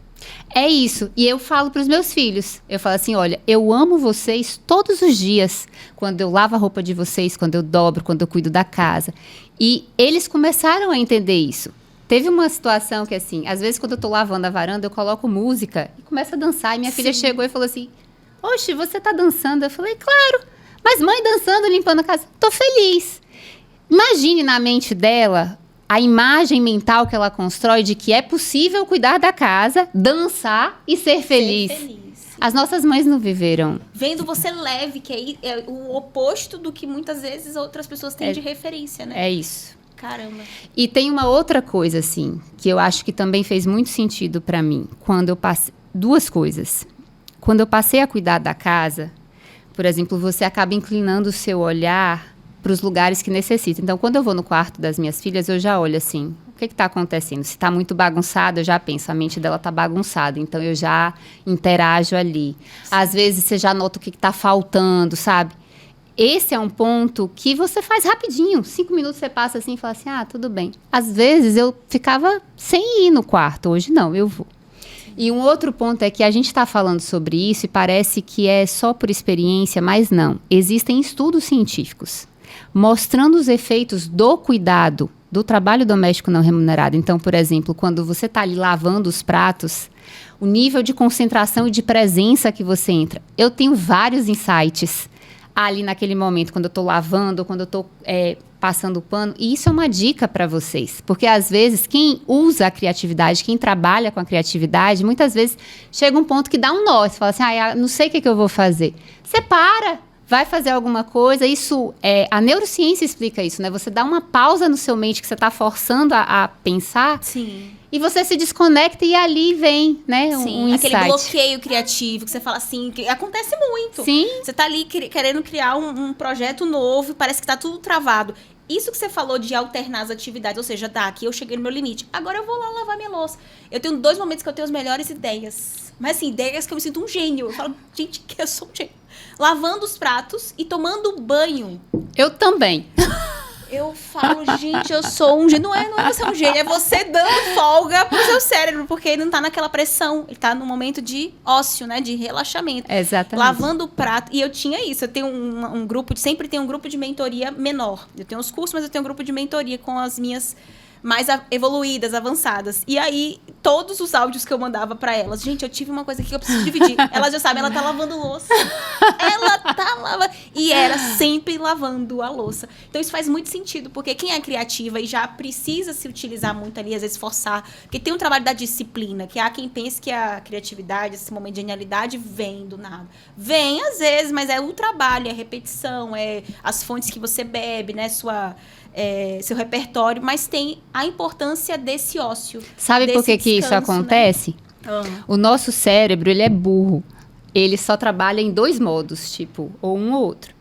[SPEAKER 2] É isso. E eu falo para os meus filhos. Eu falo assim, olha, eu amo vocês todos os dias. Quando eu lavo a roupa de vocês, quando eu dobro, quando eu cuido da casa. E eles começaram a entender isso. Teve uma situação que, assim, às vezes quando eu tô lavando a varanda, eu coloco música e começo a dançar. E minha filha chegou e falou assim, oxe, você tá dançando? Eu falei, claro. Mas mãe dançando, limpando a casa. Tô feliz. Imagine na mente dela... a imagem mental que ela constrói de que é possível cuidar da casa, dançar e ser feliz. As nossas mães não viveram.
[SPEAKER 1] Vendo você leve, que é o oposto do que muitas vezes outras pessoas têm de referência, né?
[SPEAKER 2] É isso.
[SPEAKER 1] Caramba.
[SPEAKER 2] E tem uma outra coisa, assim, que eu acho que também fez muito sentido para mim. Quando eu passei... 2 coisas. Quando eu passei a cuidar da casa, por exemplo, você acaba inclinando o seu olhar para os lugares que necessitam. Então, quando eu vou no quarto das minhas filhas, eu já olho assim, o que está acontecendo? Se está muito bagunçado, eu já penso, a mente dela está bagunçada, então eu já interajo ali. Às vezes, você já nota o que está faltando, sabe? Esse é um ponto que você faz rapidinho. 5 minutos você passa assim e fala assim, tudo bem. Às vezes, eu ficava sem ir no quarto. Hoje, não, eu vou. E um outro ponto é que a gente está falando sobre isso e parece que é só por experiência, mas não. Existem estudos científicos mostrando os efeitos do cuidado, do trabalho doméstico não remunerado. Então, por exemplo, quando você está ali lavando os pratos, o nível de concentração e de presença que você entra. Eu tenho vários insights ali naquele momento, quando eu estou lavando, quando eu estou passando o pano. E isso é uma dica para vocês. Porque, às vezes, quem usa a criatividade, quem trabalha com a criatividade, muitas vezes chega um ponto que dá um nó. Você fala assim, não sei o que eu vou fazer. Você para, vai fazer alguma coisa. Isso, a neurociência explica isso, né? Você dá uma pausa no seu mente que você está forçando a pensar.
[SPEAKER 1] Sim.
[SPEAKER 2] E você se desconecta e ali vem, né,
[SPEAKER 1] Sim,
[SPEAKER 2] um insight.
[SPEAKER 1] aquele bloqueio criativo que você fala assim, que acontece muito.
[SPEAKER 2] Sim.
[SPEAKER 1] Você tá ali querendo criar um projeto novo e parece que tá tudo travado. Isso que você falou de alternar as atividades, ou seja, aqui eu cheguei no meu limite. Agora eu vou lá lavar minha louça. Eu tenho 2 momentos que eu tenho as melhores ideias. Mas assim, ideias que eu me sinto um gênio. Eu falo, gente, que eu sou um gênio. Lavando os pratos e tomando banho.
[SPEAKER 2] Eu também.
[SPEAKER 1] Eu falo, gente, eu sou um gênio. Não é você um gênio, é você dando folga pro seu cérebro, porque ele não tá naquela pressão. Ele tá no momento de ócio, né? De relaxamento.
[SPEAKER 2] Exatamente.
[SPEAKER 1] Lavando o prato. E eu tinha isso. Eu tenho um grupo, sempre tenho um grupo de mentoria menor. Eu tenho os cursos, mas eu tenho um grupo de mentoria com as minhas mais evoluídas, avançadas. E aí, todos os áudios que eu mandava pra elas, gente, eu tive uma coisa aqui que eu preciso dividir. Elas já sabem, ela tá lavando louça. Ela tá lavando. E era sempre lavando a louça. Então, isso faz muito sentido, porque quem é criativa e já precisa se utilizar muito ali, às vezes forçar, porque tem um trabalho da disciplina, que há quem pense que a criatividade, esse momento de genialidade, vem do nada. Vem, às vezes, mas é o trabalho, é a repetição, é as fontes que você bebe, né, seu repertório, mas tem a importância desse ócio.
[SPEAKER 2] Sabe por que isso
[SPEAKER 1] descanso,
[SPEAKER 2] acontece?
[SPEAKER 1] Né?
[SPEAKER 2] O nosso cérebro, ele é burro. Ele só trabalha em 2 modos, tipo, ou um ou outro.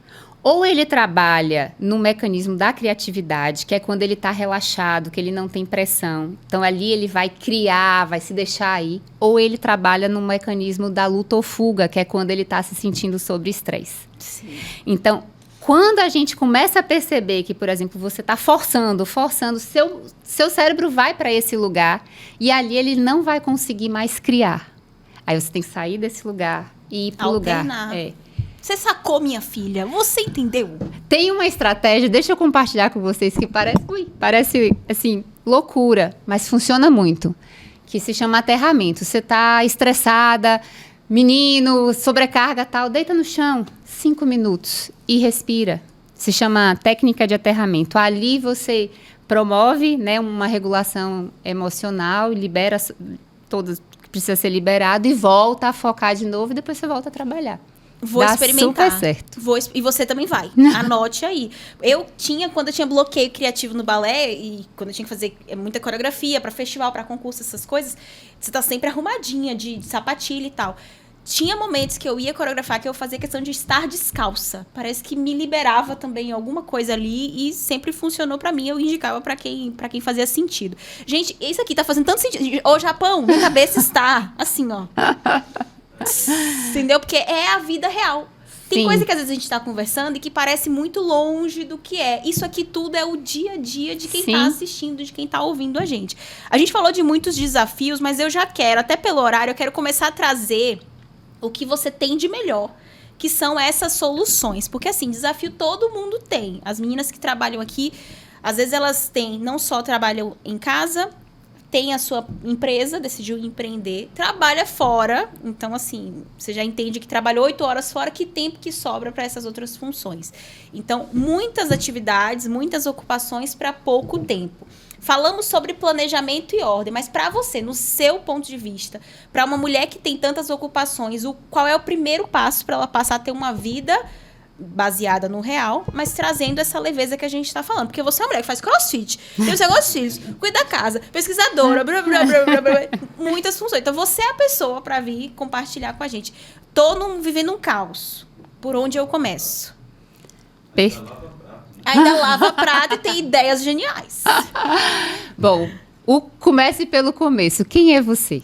[SPEAKER 2] Ou ele trabalha no mecanismo da criatividade, que é quando ele está relaxado, que ele não tem pressão. Então, ali ele vai criar, vai se deixar aí. Ou ele trabalha no mecanismo da luta ou fuga, que é quando ele está se sentindo sob estresse.
[SPEAKER 1] Sim.
[SPEAKER 2] Então, quando a gente começa a perceber que, por exemplo, você está forçando, seu cérebro vai para esse lugar e ali ele não vai conseguir mais criar. Aí você tem que sair desse lugar e ir para o lugar.
[SPEAKER 1] Você sacou, minha filha? Você entendeu?
[SPEAKER 2] Tem uma estratégia, deixa eu compartilhar com vocês, que parece assim, loucura, mas funciona muito, que se chama aterramento. Você está estressada, menino, sobrecarga, tal, deita no chão, 5 minutos e respira. Se chama técnica de aterramento. Ali você promove, né, uma regulação emocional, libera tudo que precisa ser liberado e volta a focar de novo e depois você volta a trabalhar.
[SPEAKER 1] Vou experimentar.
[SPEAKER 2] Super certo.
[SPEAKER 1] E você também vai. Anote aí. Quando eu tinha bloqueio criativo no balé, e quando eu tinha que fazer muita coreografia para festival, para concurso, essas coisas, você tá sempre arrumadinha de sapatilha e tal. Tinha momentos que eu ia coreografar que eu fazia questão de estar descalça. Parece que me liberava também alguma coisa ali e sempre funcionou pra mim. Eu indicava pra quem fazia sentido. Gente, isso aqui tá fazendo tanto sentido. Ô, Japão, minha cabeça está assim, ó. Entendeu? Porque é a vida real. Tem
[SPEAKER 2] Sim.
[SPEAKER 1] coisa que às vezes a gente tá conversando e que parece muito longe do que é. Isso aqui tudo é o dia a dia de quem tá assistindo, de quem tá ouvindo a gente. A gente falou de muitos desafios, mas eu já quero, até pelo horário, eu quero começar a trazer o que você tem de melhor, que são essas soluções. Porque, assim, desafio todo mundo tem. As meninas que trabalham aqui, às vezes elas não só trabalham em casa, tem a sua empresa, decidiu empreender, trabalha fora. Então, assim, você já entende que trabalhou 8 horas fora, que tempo que sobra para essas outras funções. Então, muitas atividades, muitas ocupações para pouco tempo. Falamos sobre planejamento e ordem, mas para você, no seu ponto de vista, para uma mulher que tem tantas ocupações, qual é o primeiro passo para ela passar a ter uma vida baseada no real, mas trazendo essa leveza que a gente está falando? Porque você é uma mulher que faz crossfit, tem os negócios filhos, cuida da casa, pesquisadora, blá, blá, blá, blá, blá, muitas funções. Então, você é a pessoa para vir compartilhar com a gente. Vivendo um caos. Por onde eu começo?
[SPEAKER 2] Perfeito.
[SPEAKER 1] Ainda lava prato e tem ideias geniais.
[SPEAKER 2] Bom, comece pelo começo. Quem é você?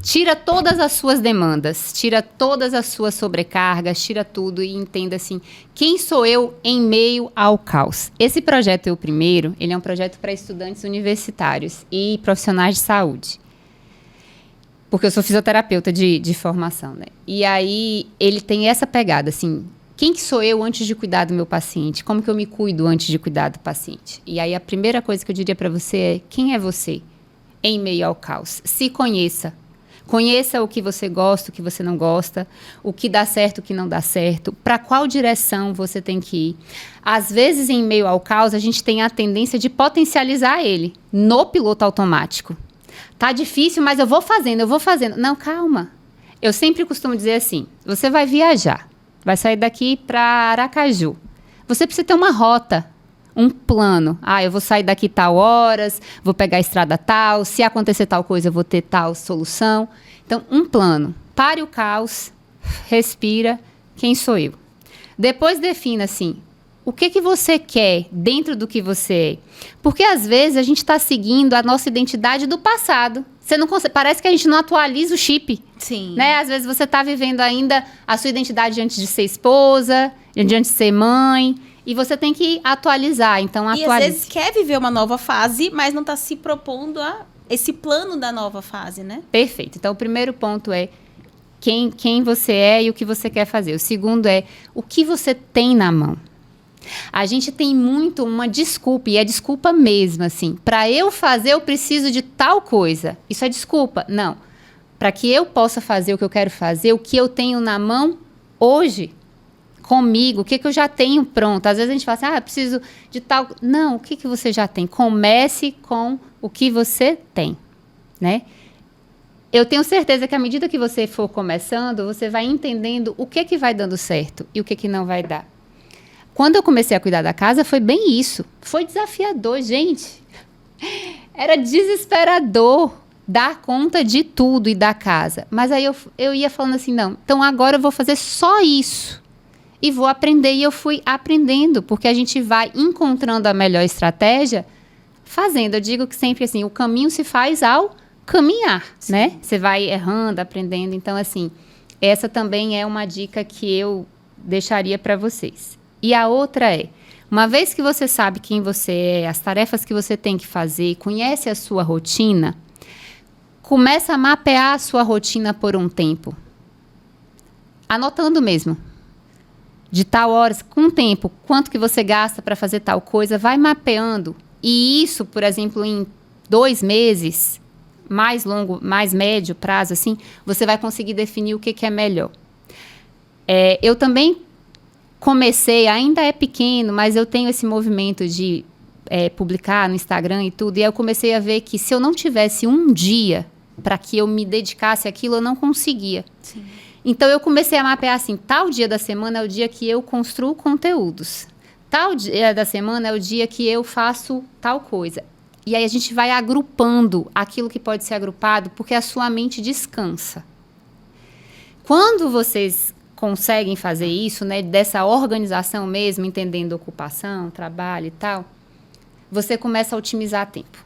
[SPEAKER 2] Tira todas as suas demandas, tira todas as suas sobrecargas, tira tudo e entenda assim, quem sou eu em meio ao caos? Esse projeto Eu Primeiro, ele é um projeto para estudantes universitários e profissionais de saúde. Porque eu sou fisioterapeuta de formação, né? E aí, ele tem essa pegada, assim, quem que sou eu antes de cuidar do meu paciente? Como que eu me cuido antes de cuidar do paciente? E aí a primeira coisa que eu diria para você é, quem é você em meio ao caos? Se conheça. Conheça o que você gosta, o que você não gosta, o que dá certo, o que não dá certo, para qual direção você tem que ir. Às vezes, em meio ao caos, a gente tem a tendência de potencializar ele no piloto automático. Tá difícil, mas eu vou fazendo, eu vou fazendo. Não, calma. Eu sempre costumo dizer assim, você vai viajar, vai sair daqui para Aracaju. Você precisa ter uma rota, um plano. Ah, eu vou sair daqui tal horas, vou pegar a estrada tal, se acontecer tal coisa, eu vou ter tal solução. Então, um plano. Pare o caos, respira, quem sou eu? Depois defina assim, o que você quer dentro do que você é? Porque, às vezes, a gente está seguindo a nossa identidade do passado. Você não consegue, parece que a gente não atualiza o chip.
[SPEAKER 1] Sim.
[SPEAKER 2] Né? Às vezes, você está vivendo ainda a sua identidade antes de ser esposa, antes de ser mãe, e você tem que atualizar. Então, atualize.
[SPEAKER 1] E, às vezes, quer viver uma nova fase, mas não está se propondo a esse plano da nova fase, né?
[SPEAKER 2] Perfeito. Então, o primeiro ponto é quem você é e o que você quer fazer. O segundo é o que você tem na mão. A gente tem muito uma desculpa, e é desculpa mesmo, assim. Para eu fazer, eu preciso de tal coisa. Isso é desculpa? Não. Para que eu possa fazer o que eu quero fazer, o que eu tenho na mão hoje, comigo, o que eu já tenho pronto. Às vezes a gente fala assim, preciso de tal... Não, o que você já tem? Comece com o que você tem, né? Eu tenho certeza que à medida que você for começando, você vai entendendo o que vai dando certo e o que não vai dar. Quando eu comecei a cuidar da casa, foi bem isso. Foi desafiador, gente. Era desesperador dar conta de tudo e da casa. Mas aí eu ia falando assim, não, então agora eu vou fazer só isso. E vou aprender. E eu fui aprendendo, porque a gente vai encontrando a melhor estratégia fazendo. Eu digo que sempre assim, o caminho se faz ao caminhar, sim, né? Você vai errando, aprendendo. Então, assim, essa também é uma dica que eu deixaria para vocês. E a outra é, uma vez que você sabe quem você é, as tarefas que você tem que fazer, conhece a sua rotina, começa a mapear a sua rotina por um tempo. Anotando mesmo. De tal horas, com tempo, quanto que você gasta para fazer tal coisa, vai mapeando. E isso, por exemplo, em 2 meses, mais longo, mais médio prazo, assim, você vai conseguir definir o que é melhor. Eu também comecei, ainda é pequeno, mas eu tenho esse movimento de publicar no Instagram e tudo, e aí eu comecei a ver que se eu não tivesse um dia para que eu me dedicasse àquilo, eu não conseguia. Sim. Então, eu comecei a mapear assim, tal dia da semana é o dia que eu construo conteúdos. Tal dia da semana é o dia que eu faço tal coisa. E aí a gente vai agrupando aquilo que pode ser agrupado, porque a sua mente descansa. Quando vocês conseguem fazer isso, né, dessa organização mesmo, entendendo ocupação, trabalho e tal, você começa a otimizar tempo.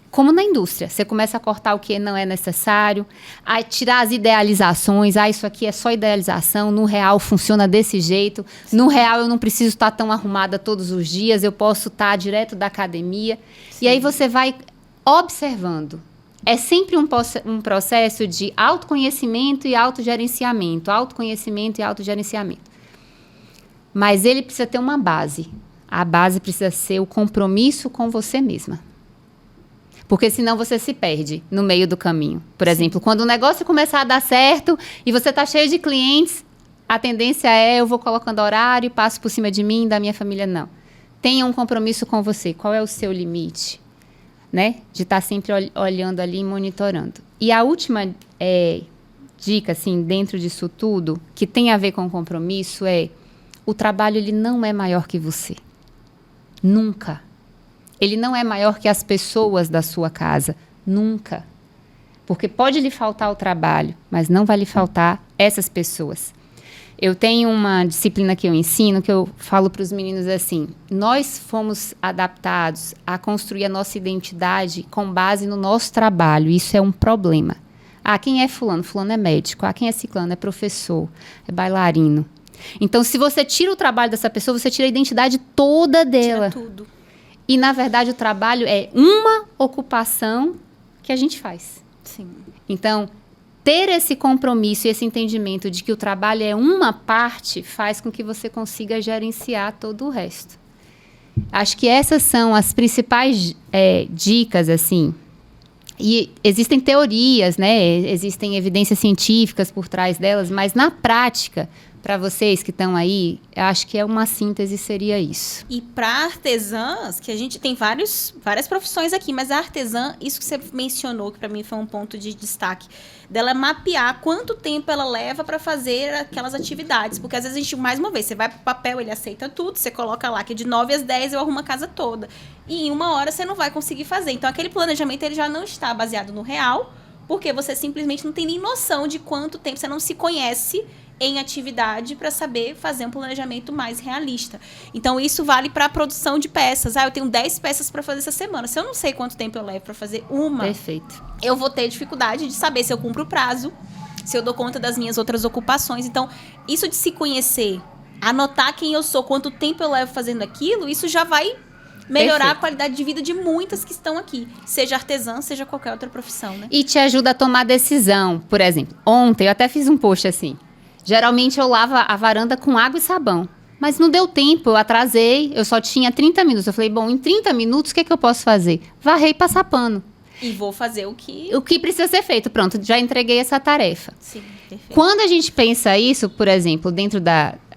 [SPEAKER 2] Como na indústria, você começa a cortar o que não é necessário, a tirar as idealizações, isso aqui é só idealização, no real funciona desse jeito, sim, no real eu não preciso estar tão arrumada todos os dias, eu posso estar direto da academia, sim, e aí você vai observando. É sempre um processo de autoconhecimento e autogerenciamento, autoconhecimento e autogerenciamento. Mas ele precisa ter uma base. A base precisa ser o compromisso com você mesma. Porque senão você se perde no meio do caminho. Por exemplo, quando o negócio começar a dar certo e você está cheio de clientes, a tendência é eu vou colocando horário e passo por cima de mim e da minha família. Não. Tenha um compromisso com você. Qual é o seu limite? Né? De estar sempre olhando ali e monitorando. E a última dica, assim, dentro disso tudo, que tem a ver com compromisso, é o trabalho ele não é maior que você. Nunca. Ele não é maior que as pessoas da sua casa. Nunca. Porque pode lhe faltar o trabalho, mas não vai lhe faltar essas pessoas. Eu tenho uma disciplina que eu ensino, que eu falo para os meninos assim, nós fomos adaptados a construir a nossa identidade com base no nosso trabalho. Isso é um problema. Quem é fulano? Fulano é médico. Quem é ciclano? É professor, é bailarino. Então, se você tira o trabalho dessa pessoa, você tira a identidade toda dela.
[SPEAKER 1] Tira tudo.
[SPEAKER 2] E, na verdade, o trabalho é uma ocupação que a gente faz.
[SPEAKER 1] Sim.
[SPEAKER 2] Então, ter esse compromisso e esse entendimento de que o trabalho é uma parte faz com que você consiga gerenciar todo o resto. Acho que essas são as principais dicas, assim. E existem teorias, né? Existem evidências científicas por trás delas, mas na prática, para vocês que estão aí, eu acho que uma síntese seria isso.
[SPEAKER 1] E para artesãs, que a gente tem várias profissões aqui, mas a artesã, isso que você mencionou, que para mim foi um ponto de destaque, dela mapear quanto tempo ela leva para fazer aquelas atividades. Porque às vezes a gente, mais uma vez, você vai pro papel, ele aceita tudo, você coloca lá que de 9 às 10 eu arrumo a casa toda. E em 1 hora você não vai conseguir fazer. Então aquele planejamento ele já não está baseado no real, porque você simplesmente não tem nem noção de quanto tempo, você não se conhece em atividade para saber fazer um planejamento mais realista. Então, isso vale para a produção de peças. Eu tenho 10 peças para fazer essa semana. Se eu não sei quanto tempo eu levo para fazer uma,
[SPEAKER 2] perfeito,
[SPEAKER 1] eu vou ter dificuldade de saber se eu cumpro o prazo, se eu dou conta das minhas outras ocupações. Então, isso de se conhecer, anotar quem eu sou, quanto tempo eu levo fazendo aquilo, isso já vai melhorar perfeito. A qualidade de vida de muitas que estão aqui. Seja artesã, seja qualquer outra profissão, né?
[SPEAKER 2] E te ajuda a tomar decisão. Por exemplo, ontem eu até fiz um post assim. Geralmente eu lavo a varanda com água e sabão. Mas não deu tempo, eu atrasei, eu só tinha 30 minutos. Eu falei, bom, em 30 minutos, o que eu posso fazer? Varrer e passar pano.
[SPEAKER 1] E vou fazer o que
[SPEAKER 2] precisa ser feito. Pronto, já entreguei essa tarefa.
[SPEAKER 1] Sim, perfeito.
[SPEAKER 2] Quando a gente pensa isso, por exemplo,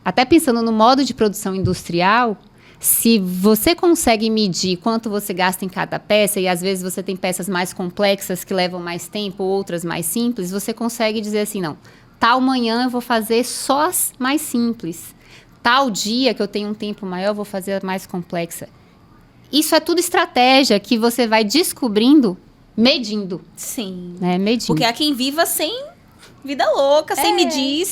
[SPEAKER 2] até pensando no modo de produção industrial, se você consegue medir quanto você gasta em cada peça, e às vezes você tem peças mais complexas que levam mais tempo, outras mais simples, você consegue dizer assim, não, tal manhã eu vou fazer só as mais simples. Tal dia que eu tenho um tempo maior, eu vou fazer a mais complexa. Isso é tudo estratégia que você vai descobrindo, medindo.
[SPEAKER 1] Sim.
[SPEAKER 2] Né? Medindo.
[SPEAKER 1] Porque há quem viva sem vida louca, sem medir,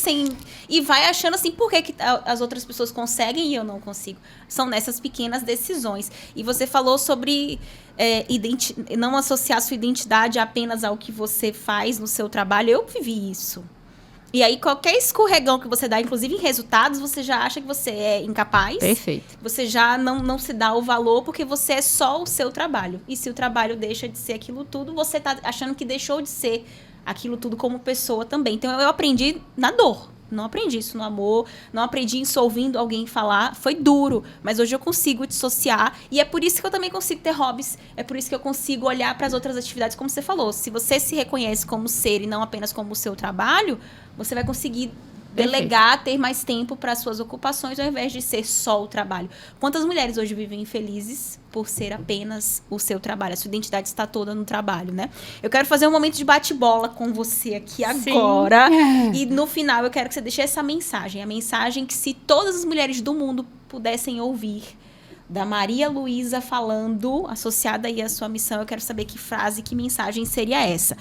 [SPEAKER 1] e vai achando assim, por que as outras pessoas conseguem e eu não consigo? São nessas pequenas decisões. E você falou sobre não associar sua identidade apenas ao que você faz no seu trabalho. Eu vivi isso. E aí, qualquer escorregão que você dá, inclusive em resultados, você já acha que você é incapaz.
[SPEAKER 2] Perfeito.
[SPEAKER 1] Você já não se dá o valor porque você é só o seu trabalho. E se o trabalho deixa de ser aquilo tudo, você está achando que deixou de ser aquilo tudo como pessoa também. Então, eu aprendi na dor. Não aprendi isso no amor, não aprendi isso ouvindo alguém falar. Foi duro, mas hoje eu consigo dissociar. E é por isso que eu também consigo ter hobbies. É por isso que eu consigo olhar para as outras atividades, como você falou. Se você se reconhece como ser e não apenas como o seu trabalho, você vai conseguir delegar, ter mais tempo para as suas ocupações, ao invés de ser só o trabalho. Quantas mulheres hoje vivem infelizes por ser apenas o seu trabalho? A sua identidade está toda no trabalho, né? Eu quero fazer um momento de bate-bola com você aqui agora. E no final eu quero que você deixe essa mensagem. A mensagem que se todas as mulheres do mundo pudessem ouvir da Maria Luísa falando, associada aí à sua missão, eu quero saber que frase, que mensagem seria essa.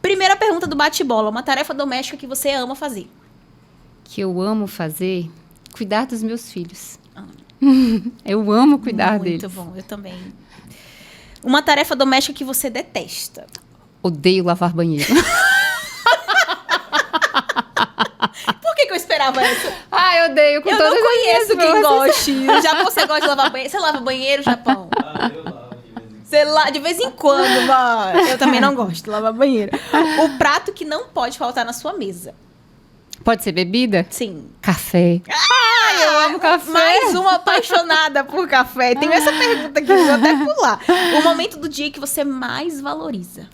[SPEAKER 1] Primeira pergunta do bate-bola. Uma tarefa doméstica que você ama fazer.
[SPEAKER 2] Que eu amo fazer? Cuidar dos meus filhos. Eu amo cuidar deles.
[SPEAKER 1] Muito bom, eu também. Uma tarefa doméstica que você detesta.
[SPEAKER 2] Odeio lavar banheiro.
[SPEAKER 1] Por que eu esperava isso?
[SPEAKER 2] Eu odeio com todas as minhas
[SPEAKER 1] Eu não conheço quem goste. Japão, você gosta de lavar banheiro? Você lava banheiro, Japão?
[SPEAKER 3] Eu lavo de vez em quando.
[SPEAKER 1] Você lava de vez em quando, mano. Eu também não gosto de lavar banheiro. O prato que não pode faltar na sua mesa.
[SPEAKER 2] Pode ser bebida?
[SPEAKER 1] Sim.
[SPEAKER 2] Café. Eu amo café.
[SPEAKER 1] Mais uma apaixonada por café. Tenho essa pergunta aqui, vou até pular. O momento do dia que você mais valoriza?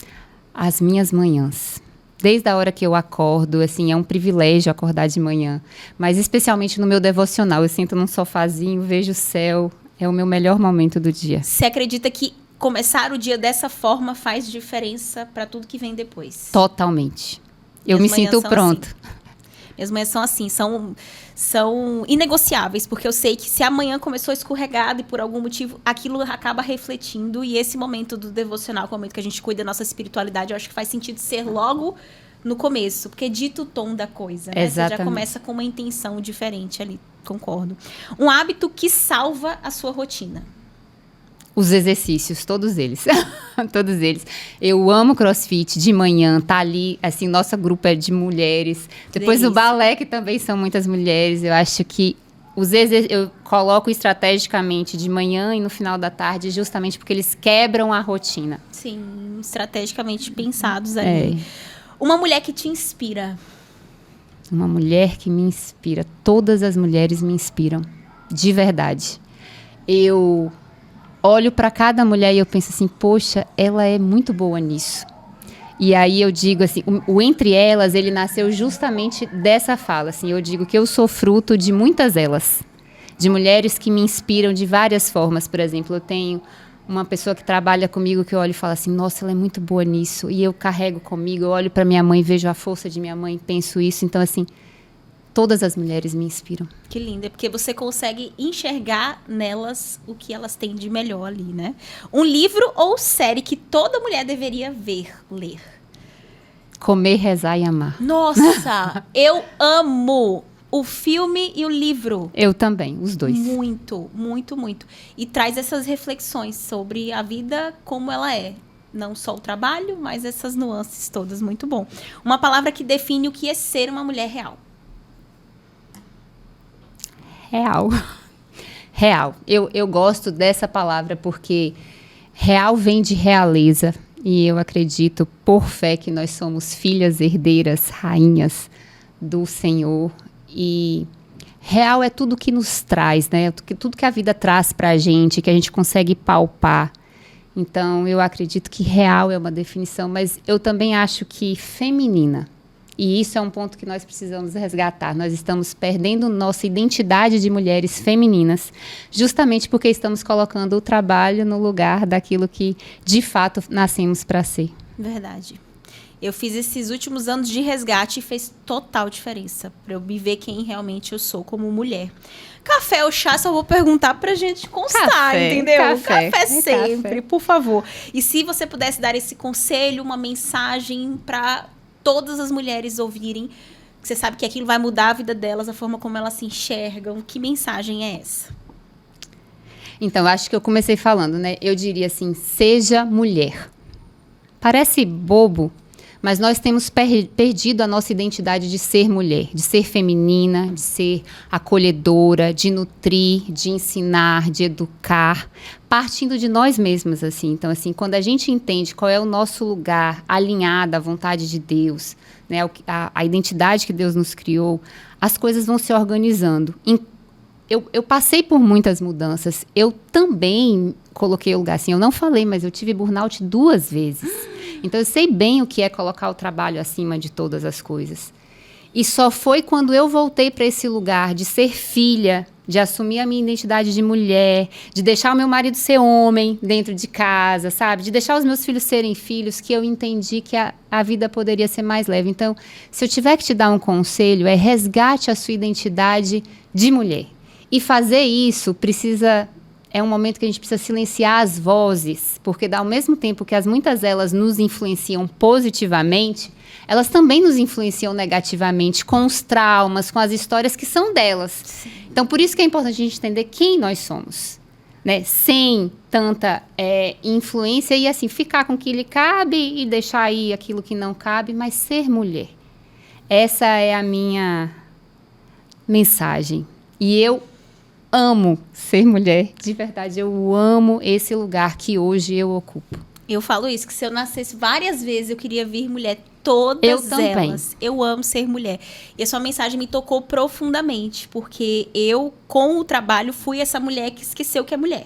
[SPEAKER 2] As minhas manhãs. Desde a hora que eu acordo, assim, é um privilégio acordar de manhã. Mas especialmente no meu devocional. Eu sento num sofazinho, vejo o céu. É o meu melhor momento do dia.
[SPEAKER 1] Você acredita que começar o dia dessa forma faz diferença para tudo que vem depois?
[SPEAKER 2] Totalmente. Eu me sinto pronto.
[SPEAKER 1] Assim. Minhas manhãs são assim, são inegociáveis, porque eu sei que se amanhã começou escorregado e por algum motivo aquilo acaba refletindo, e esse momento do devocional, que é o momento que a gente cuida da nossa espiritualidade, eu acho que faz sentido ser logo no começo, porque dita o tom da coisa, né? Você já começa com uma intenção diferente ali, concordo. Um hábito que salva a sua rotina.
[SPEAKER 2] Os exercícios, todos eles. Todos eles. Eu amo CrossFit de manhã, tá ali, assim, nosso grupo é de mulheres. Depois o balé, que também são muitas mulheres. Eu acho que eu coloco estrategicamente de manhã e no final da tarde, justamente porque eles quebram a rotina.
[SPEAKER 1] Sim, estrategicamente pensados ali. Uma mulher que te inspira.
[SPEAKER 2] Uma mulher que me inspira. Todas as mulheres me inspiram. De verdade. Eu olho para cada mulher e eu penso assim, poxa, ela é muito boa nisso. E aí eu digo assim, o entre elas, ele nasceu justamente dessa fala. Assim, eu digo que eu sou fruto de muitas elas. De mulheres que me inspiram de várias formas. Por exemplo, eu tenho uma pessoa que trabalha comigo que eu olho e falo assim, nossa, ela é muito boa nisso. E eu carrego comigo, eu olho para minha mãe, vejo a força de minha mãe, penso isso. Então, assim, todas as mulheres me inspiram.
[SPEAKER 1] Que linda, porque você consegue enxergar nelas o que elas têm de melhor ali, né? Um livro ou série que toda mulher deveria ler.
[SPEAKER 2] Comer, rezar e amar.
[SPEAKER 1] Nossa, eu amo o filme e o livro.
[SPEAKER 2] Eu também, os dois.
[SPEAKER 1] Muito, muito, muito. E traz essas reflexões sobre a vida como ela é. Não só o trabalho, mas essas nuances todas. Muito bom. Uma palavra que define o que é ser uma mulher real.
[SPEAKER 2] Real. Real. Eu gosto dessa palavra porque real vem de realeza. E eu acredito, por fé, que nós somos filhas, herdeiras, rainhas do Senhor. E real é tudo que nos traz, né? Tudo que a vida traz pra gente, que a gente consegue palpar. Então, eu acredito que real é uma definição, mas eu também acho que feminina. E isso é um ponto que nós precisamos resgatar. Nós estamos perdendo nossa identidade de mulheres femininas, justamente porque estamos colocando o trabalho no lugar daquilo que, de fato, nascemos para ser.
[SPEAKER 1] Verdade. Eu fiz esses últimos anos de resgate e fez total diferença para eu me ver quem realmente eu sou como mulher. Café ou chá, só vou perguntar pra gente constar,
[SPEAKER 2] café,
[SPEAKER 1] entendeu?
[SPEAKER 2] Café
[SPEAKER 1] sempre,
[SPEAKER 2] café.
[SPEAKER 1] Por favor. E se você pudesse dar esse conselho, uma mensagem para todas as mulheres ouvirem, que você sabe que aquilo vai mudar a vida delas, a forma como elas se enxergam, que mensagem é essa?
[SPEAKER 2] Então, acho que eu comecei falando, né? Eu diria assim, seja mulher. Parece bobo, mas nós temos perdido a nossa identidade de ser mulher, de ser feminina, de ser acolhedora, de nutrir, de ensinar, de educar, partindo de nós mesmas, assim. Então, assim, quando a gente entende qual é o nosso lugar alinhado à vontade de Deus, né, a identidade que Deus nos criou, as coisas vão se organizando. Eu passei por muitas mudanças. Eu também coloquei o lugar assim. Eu não falei, mas eu tive burnout 2 vezes. Então, eu sei bem o que é colocar o trabalho acima de todas as coisas. E só foi quando eu voltei para esse lugar de ser filha, de assumir a minha identidade de mulher, de deixar o meu marido ser homem dentro de casa, sabe? De deixar os meus filhos serem filhos, que eu entendi que a vida poderia ser mais leve. Então, se eu tiver que te dar um conselho, é resgate a sua identidade de mulher. E fazer isso é um momento que a gente precisa silenciar as vozes, porque ao mesmo tempo que muitas delas nos influenciam positivamente, elas também nos influenciam negativamente com os traumas, com as histórias que são delas. Sim. Então, por isso que é importante a gente entender quem nós somos, né? Sem tanta influência e, assim, ficar com o que lhe cabe e deixar aí aquilo que não cabe, mas ser mulher. Essa é a minha mensagem. E eu amo ser mulher, de verdade, eu amo esse lugar que hoje eu ocupo.
[SPEAKER 1] Eu falo isso, que se eu nascesse várias vezes, eu queria vir mulher, todas
[SPEAKER 2] eu também.
[SPEAKER 1] Elas. Eu amo ser mulher. E a sua mensagem me tocou profundamente, porque eu, com o trabalho, fui essa mulher que esqueceu que é mulher.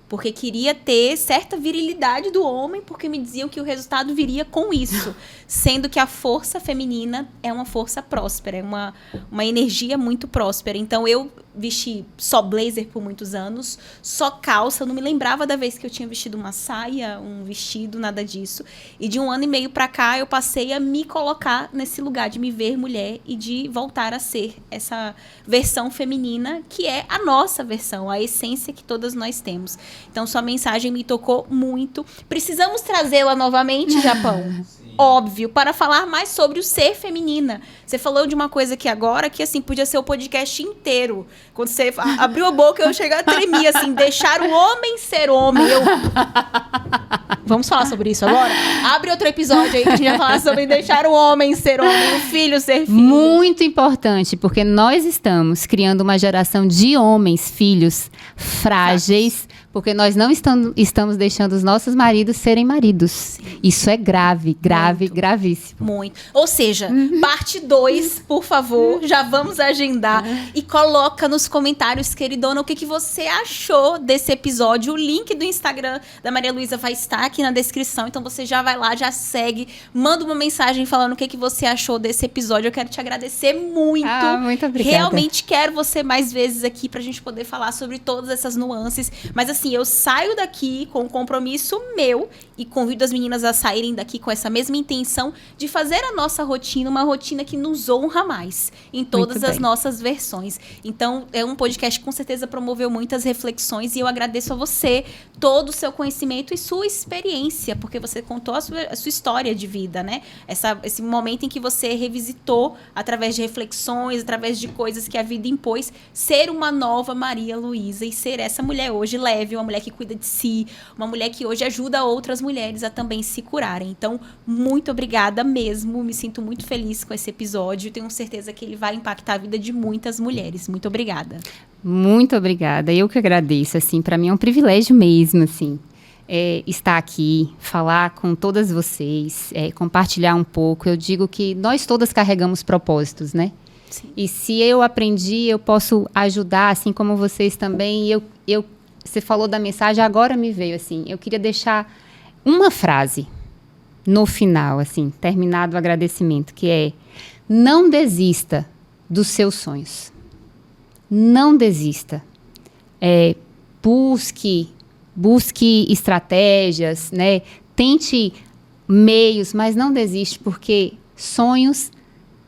[SPEAKER 1] Porque queria ter certa virilidade do homem, porque me diziam que o resultado viria com isso. Sendo que a força feminina é uma força próspera, é uma energia muito próspera. Então, eu vesti só blazer por muitos anos, só calça. Eu não me lembrava da vez que eu tinha vestido uma saia, um vestido, nada disso. E de 1 ano e meio pra cá, eu passei a me colocar nesse lugar de me ver mulher e de voltar a ser essa versão feminina, que é a nossa versão, a essência que todas nós temos. Então, sua mensagem me tocou muito. Precisamos trazê-la novamente, Japão. Óbvio, para falar mais sobre o ser feminina. Você falou de uma coisa aqui agora que, assim, podia ser o podcast inteiro. Quando você abriu a boca, eu cheguei a tremer, assim, deixar o homem ser homem. Vamos falar sobre isso agora? Abre outro episódio aí que a gente vai falar sobre deixar o homem ser homem, o filho ser filho.
[SPEAKER 2] Muito importante, porque nós estamos criando uma geração de homens, filhos, frágeis, Porque nós não estamos deixando os nossos maridos serem maridos. Sim. Isso é grave,
[SPEAKER 1] muito,
[SPEAKER 2] gravíssimo.
[SPEAKER 1] Muito. Ou seja, parte 2, por favor, já vamos agendar. E coloca nos comentários, queridona, o que você achou desse episódio. O link do Instagram da Maria Luísa vai estar aqui na descrição. Então você já vai lá, já segue, manda uma mensagem falando o que você achou desse episódio. Eu quero te agradecer muito.
[SPEAKER 2] Muito obrigada.
[SPEAKER 1] Realmente quero você mais vezes aqui pra gente poder falar sobre todas essas nuances. Mas assim, eu saio daqui com um compromisso meu e convido as meninas a saírem daqui com essa mesma intenção de fazer a nossa rotina uma rotina que nos honra mais em todas as nossas versões. Então, é um podcast que com certeza promoveu muitas reflexões e eu agradeço a você todo o seu conhecimento e sua experiência, porque você contou a sua história de vida, né? Esse momento em que você revisitou através de reflexões, através de coisas que a vida impôs, ser uma nova Maria Luísa e ser essa mulher hoje leve, uma mulher que cuida de si, uma mulher que hoje ajuda outras mulheres a também se curarem. Então, muito obrigada mesmo. Me sinto muito feliz com esse episódio. Tenho certeza que ele vai impactar a vida de muitas mulheres. Muito obrigada.
[SPEAKER 2] Muito obrigada. Eu que agradeço. Assim, para mim é um privilégio mesmo, assim, estar aqui, falar com todas vocês, compartilhar um pouco. Eu digo que nós todas carregamos propósitos, né? Sim. E se eu aprendi, eu posso ajudar, assim como vocês também. Você falou da mensagem, agora me veio assim. Eu queria deixar uma frase no final, assim, terminado o agradecimento, que é: não desista dos seus sonhos. Não desista. Busque estratégias, né? Tente meios, mas não desiste, porque sonhos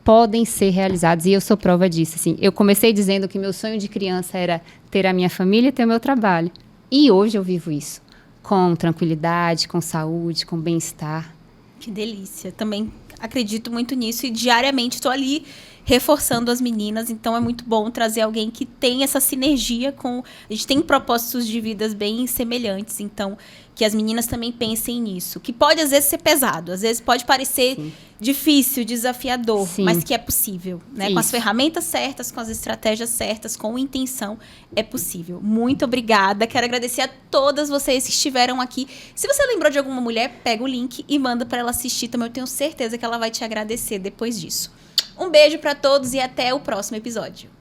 [SPEAKER 2] podem ser realizados, e eu sou prova disso. Assim, eu comecei dizendo que meu sonho de criança era ter a minha família e ter o meu trabalho. E hoje eu vivo isso, com tranquilidade, com saúde, com bem-estar.
[SPEAKER 1] Que delícia. Também acredito muito nisso e diariamente estou ali reforçando as meninas. Então é muito bom trazer alguém que tem essa sinergia com... A gente tem propósitos de vidas bem semelhantes, então que as meninas também pensem nisso. Que pode às vezes ser pesado, às vezes pode parecer difícil, desafiador, mas que é possível, né? Com as ferramentas certas, com as estratégias certas, com intenção, é possível. Muito obrigada. Quero agradecer a todas vocês que estiveram aqui. Se você lembrou de alguma mulher, pega o link e manda para ela assistir também. Eu tenho certeza que ela vai te agradecer depois disso. Um beijo para todos e até o próximo episódio.